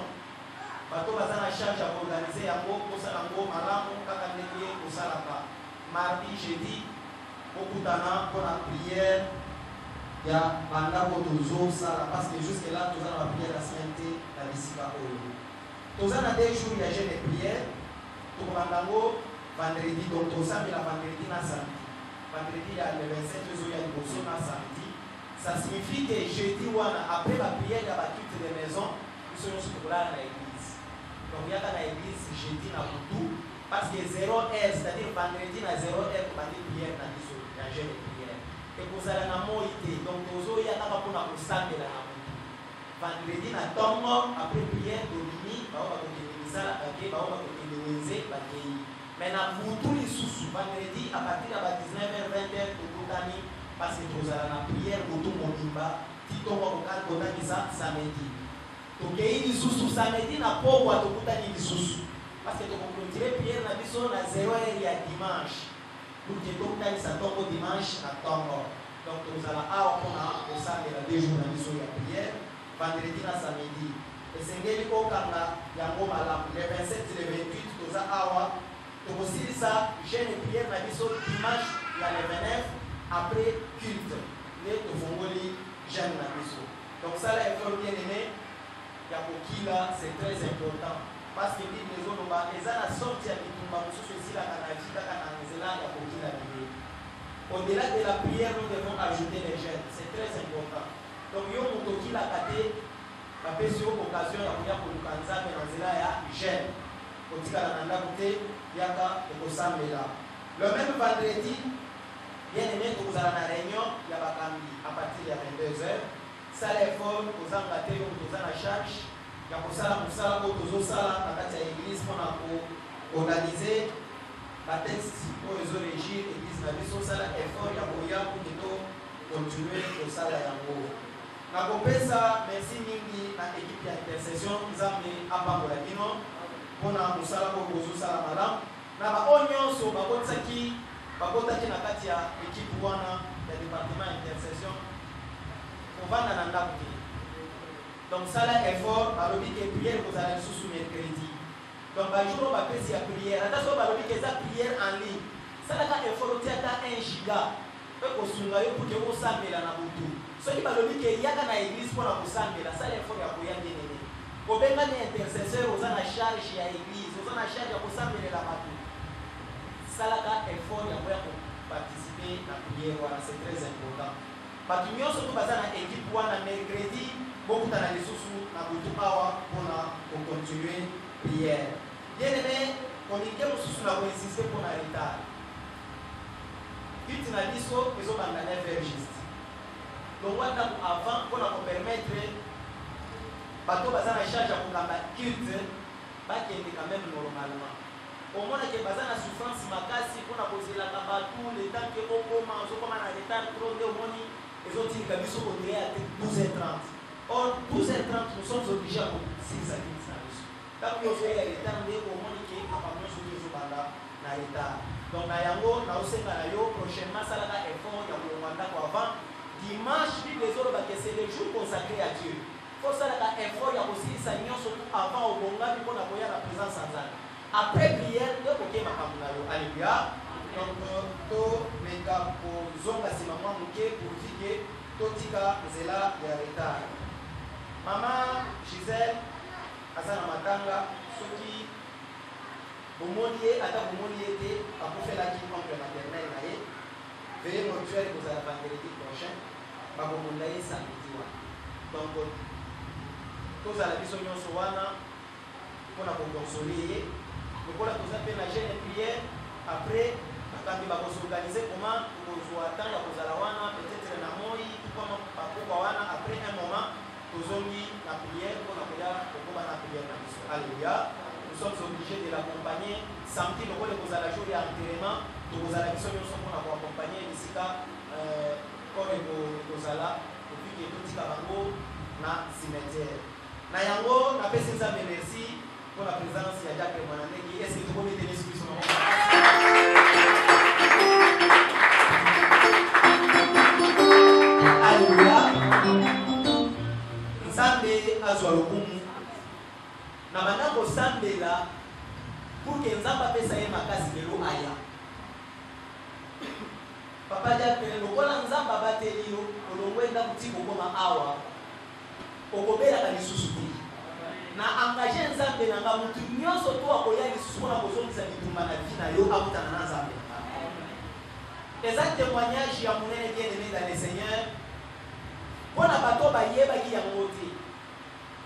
Bateau baza na charge à organiser yango kosala ngo malamu kaka ndenge kosalaka. Mardi, jeudi, okutana pour la prière ya banda ko tozo sala parce que jusque là tout ça la prière la semaine la bisika oyo. Tout ça na 2 jours ya jeûne de prière. To bandango vendredi donc tout ça la vendredi na samedi. Vendredi ya le 27 jours ya liboso na samedi. Ça signifie que jeudi, après la prière, il y a la culte de maison, nous sommes sur l'église. Donc, il y a dans l'église jeudi, tout, parce que 0 heure, c'est-à-dire vendredi, 0 heure, pour la prière, dans la jeûne de prière. et vous allez na moïté donc tozo ya kaka pona kosambela na moto vendredi na tongo après prière domini ba ba kokende misala bake ba ba kokende wenze bakei mais na butu lisusu vendredi à partir de 19h 20h tokutani parce que tozala na prière butu mobimba titongo kokandisa samedi tokei lisusu samedi na pokwa tokutani lisusu parce que tokoclôturer prière na biso na 0h ya dimanche pour que tokutanisa tongo dimanche na tongo donc tozala awa mpona kosambela 2 jours na biso ya prière vendredi na samedi esengeli kokanga yango malamu le 27 le 28 toza awa tokosilisa jeune prière na biso dimanche ya le 29 après culte nde tofongoli jeune na biso donc sala effort bien aimé ya kokila c'est très important parce que bible ezoloba eza na sorti ya bitumba mosusu esilaka na vie kaka na nzela ya kokila bible au-delà de la prière nous devons ajouter les jeûnes c'est très important donc yo moto okilaka te bapesi yo occasion ya koya koluka nzambe na nzela ya jeûne kotikala na ndako te yaka ekosambela le même vendredi bien aimé tokozala na réunion ya bakambi à partir ya 22h sala effort kozanga te yo moto oza na charge ya kosala mosala oyo tozosala na kati ya église mpona koorganize batexte oyo ezorégir église na biso osala effort ya koya kuke to continue kosala yango na kopesa merci mingi na équipe ya intercession nzambe apambola bino mpona mosala oyo bozosala malamu na baoyo nyonso bakotaki na kati ya équipe wana ya département ya intercession kovanda na ndako te donc sala effort balobi ke prière kozala lisusu mercredi donc bajour oyo bapesi ya prière ata so balobi ke eza prière en ligne salaka effort otia ata 1 giga mpe kosunga yo pour ke osambela na butu soki balobi ke yaka na église mpona kosambela sala effort ya koya bienene kobengani intercesseur oza na charge ya église oza na charge ya kosambelela bato salaka effort ya koya koparticiper na prière wana c'est très important bato nyonso to baza na équipe wana mercredi bokutana lisusu na butu awa mpona kocontinue prière bien aimé kolinge mosusu na koinsiste mpona retard culte na biso ezobanda 9h juste longwa ntango avant mpona kopermettre bato baza na charge ya kokamba culte bakende quand même normalement omonake baza na souffrance makasi mpona kozelaka bato le temps ke okoma ozokoma na retard tro nde omoni ezotilika biso kodire ya 12h30 or 12h30 nous sommes obligés à kosilisa culte na biso ntango yozoya ya retard nde omoni ke apamio soki ezobanda na retard donc na yango naosenga na yo prochainement salaka effort ya kolongwa ndako avant dimanche bible ezoloba ke c'est le jour consacré à Dieu faut salaka effort ya kosilisa nyonso avant obongami mpona koya na présence ya nzambe après prière nde koke makambo na yo alleluya donc tomeka kozonga nsima mwa moke pourvu ke totika nzela ya retard mama Gisèle aza na matanga soki bomoni ye ata bomoni ye te bakofelaki oncle maternel na ye veye mortuaire kozala vendredi prochain bakobunda ye samedi wana donc tozala biso nyonso wana mpona kokonsole ye lokola toza mpe na jeune prière après bakambi bakosorganize comment tokozwa temps ya kozala wana peut-être na moi tukama bakokwa wana après un moment tozongi na prière mpona koya kokoba na prière na biso alleluya nous sommes obligés de l'accompagner samedi lokola ekozala jour ya enterrement tokozala biso nyonso mpona koaccompagner bisika kore ekozala opiki etotika bango na cimetière na yango napesi nzambe merci pour la présence de Jacques Mwanandeki. Est-ce que tu peux mettre l'esprit sur moi? Alléluia. Nzambe azwa lokumu. Na banda kosambela pour que Nzambe apesa ye makasi lelo aya. Papa Jacques lokola Nzambe abateli yo olongwenda kuti kokoma awa. Okobela lisusu te. Na engagé Nzambe na nga mutu nyonso to akoya lisusu mpona kozongisa bitumba na vie na yo akutana na Nzambe. Eza témoignage ya monene bien aimé dans le Seigneur mpona bato bayebaki yango te.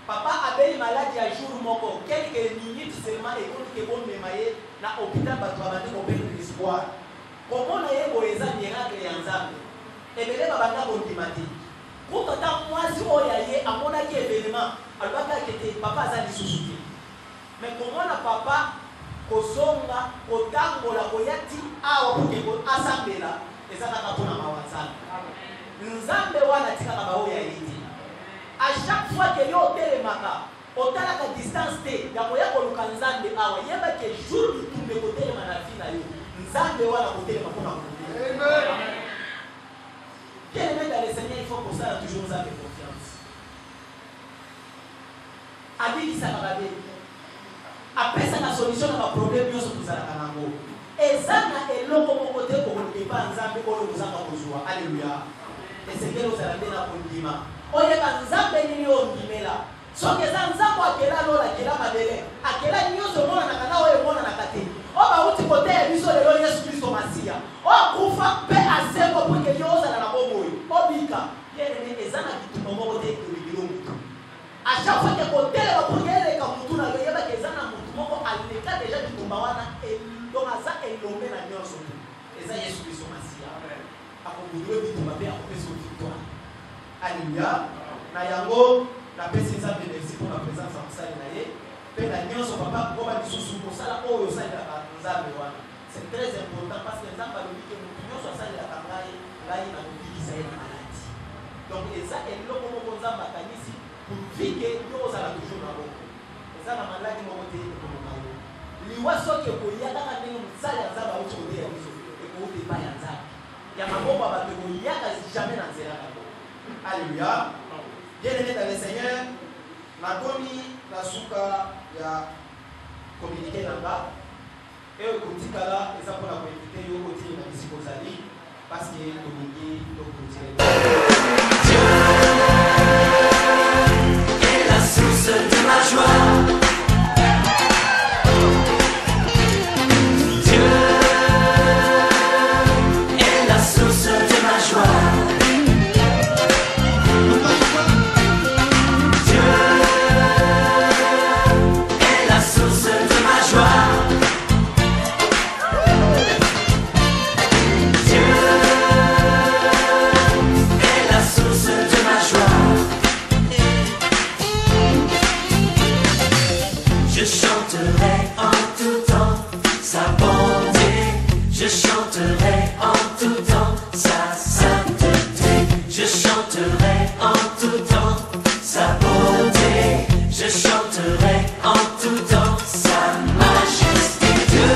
Papa abeli maladi ya jour moko quelques minutes seulement ekoki ke bomema ye na hôpital bato babandi koperdre l'espoir komona ye boye eza miracle ya Nzambe ebele babanga kondimate pourtant mwasi oyo aye amonaki événement alobaki ete papa aza lisusu te mais komona papa kozonga kotambola koya ti awa poke asambela eza kaka mpona mawa nzambe nzambe wana tikaka baoyo aye te à chaque fois que yo otelemaka otalaka distance te ya koya koluka nzambe awa yeba ke jour bitumbe kotelema na vi na yo nzambe wana kotelema mpona kotelema. Quel est dans le Seigneur, il faut qu'on soit toujours nous avec confiance. Abili Sakarabe. Après ça, la solution à un problème, nous sommes tous à la Kanango. Et ça, et l'homme au côté pour ne pas en Zambé, pour nous avoir besoin. Alléluia. Et c'est que nous allons faire un dima. On est en Zambé, nous sommes là. So que ça nous a pas qu'elle a l'eau, qu'elle a ma belle. À quelle année nous sommes en Akana ou en Akate. On va où tu côté, nous sommes les Jésus Christ au Massia. On coufa paix à zéro pour que Dieu ose à la bobo. Obika. Bien aimé, les ânes qui tombent au côté de l'Église. À chaque fois que côté la pour qu'elle est comme tout la gueule, les ânes à mon à l'état déjà du Tombawana et donc à ça et l'homme à Dieu surtout. Les ânes Jésus Christ au Massia. À conclure, tu m'as fait apporter son victoire. Alléluia. Nayango. La personne qui merci pour la présence en salle naïe. Puis la nuance au papa pour avoir du sous pour ça la haut au sein de la nzambe wana. C'est très important parce que nzambe a dit que nous pouvons soit salle de la kangai là il a dit qu'il s'est maladie. Donc et ça est là comme nzambe a kanisi pour vivre nous ça la toujours na boko. Et ça la maladie mo côté ko mo mayo. Liwa soki ko ya kaka ndenge msali ya nzambe au chode ya biso et ko te ba ya nzambe. Ya mabomba ba ko ya ka jamais na nzela ka. Alléluia. Bien-aimé dans le Seigneur, la komi la souka ya communiquer là-bas et au kotikala et ça pour la inviter au côté na bisiko zali parce que communiquer donc continuer. Dieu est la source de ma joie. Dieu est la source de ma joie. Je chanterai en tout temps sa sainteté. Je chanterai en tout temps sa bonté. Je chanterai en tout temps sa majesté. Dieu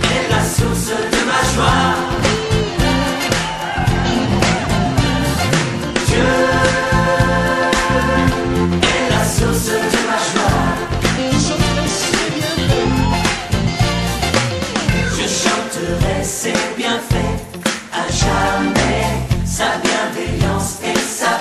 est la source de ma joie. Dieu est la source de ma joie. Ses bienfaits à jamais, sa bienveillance et sa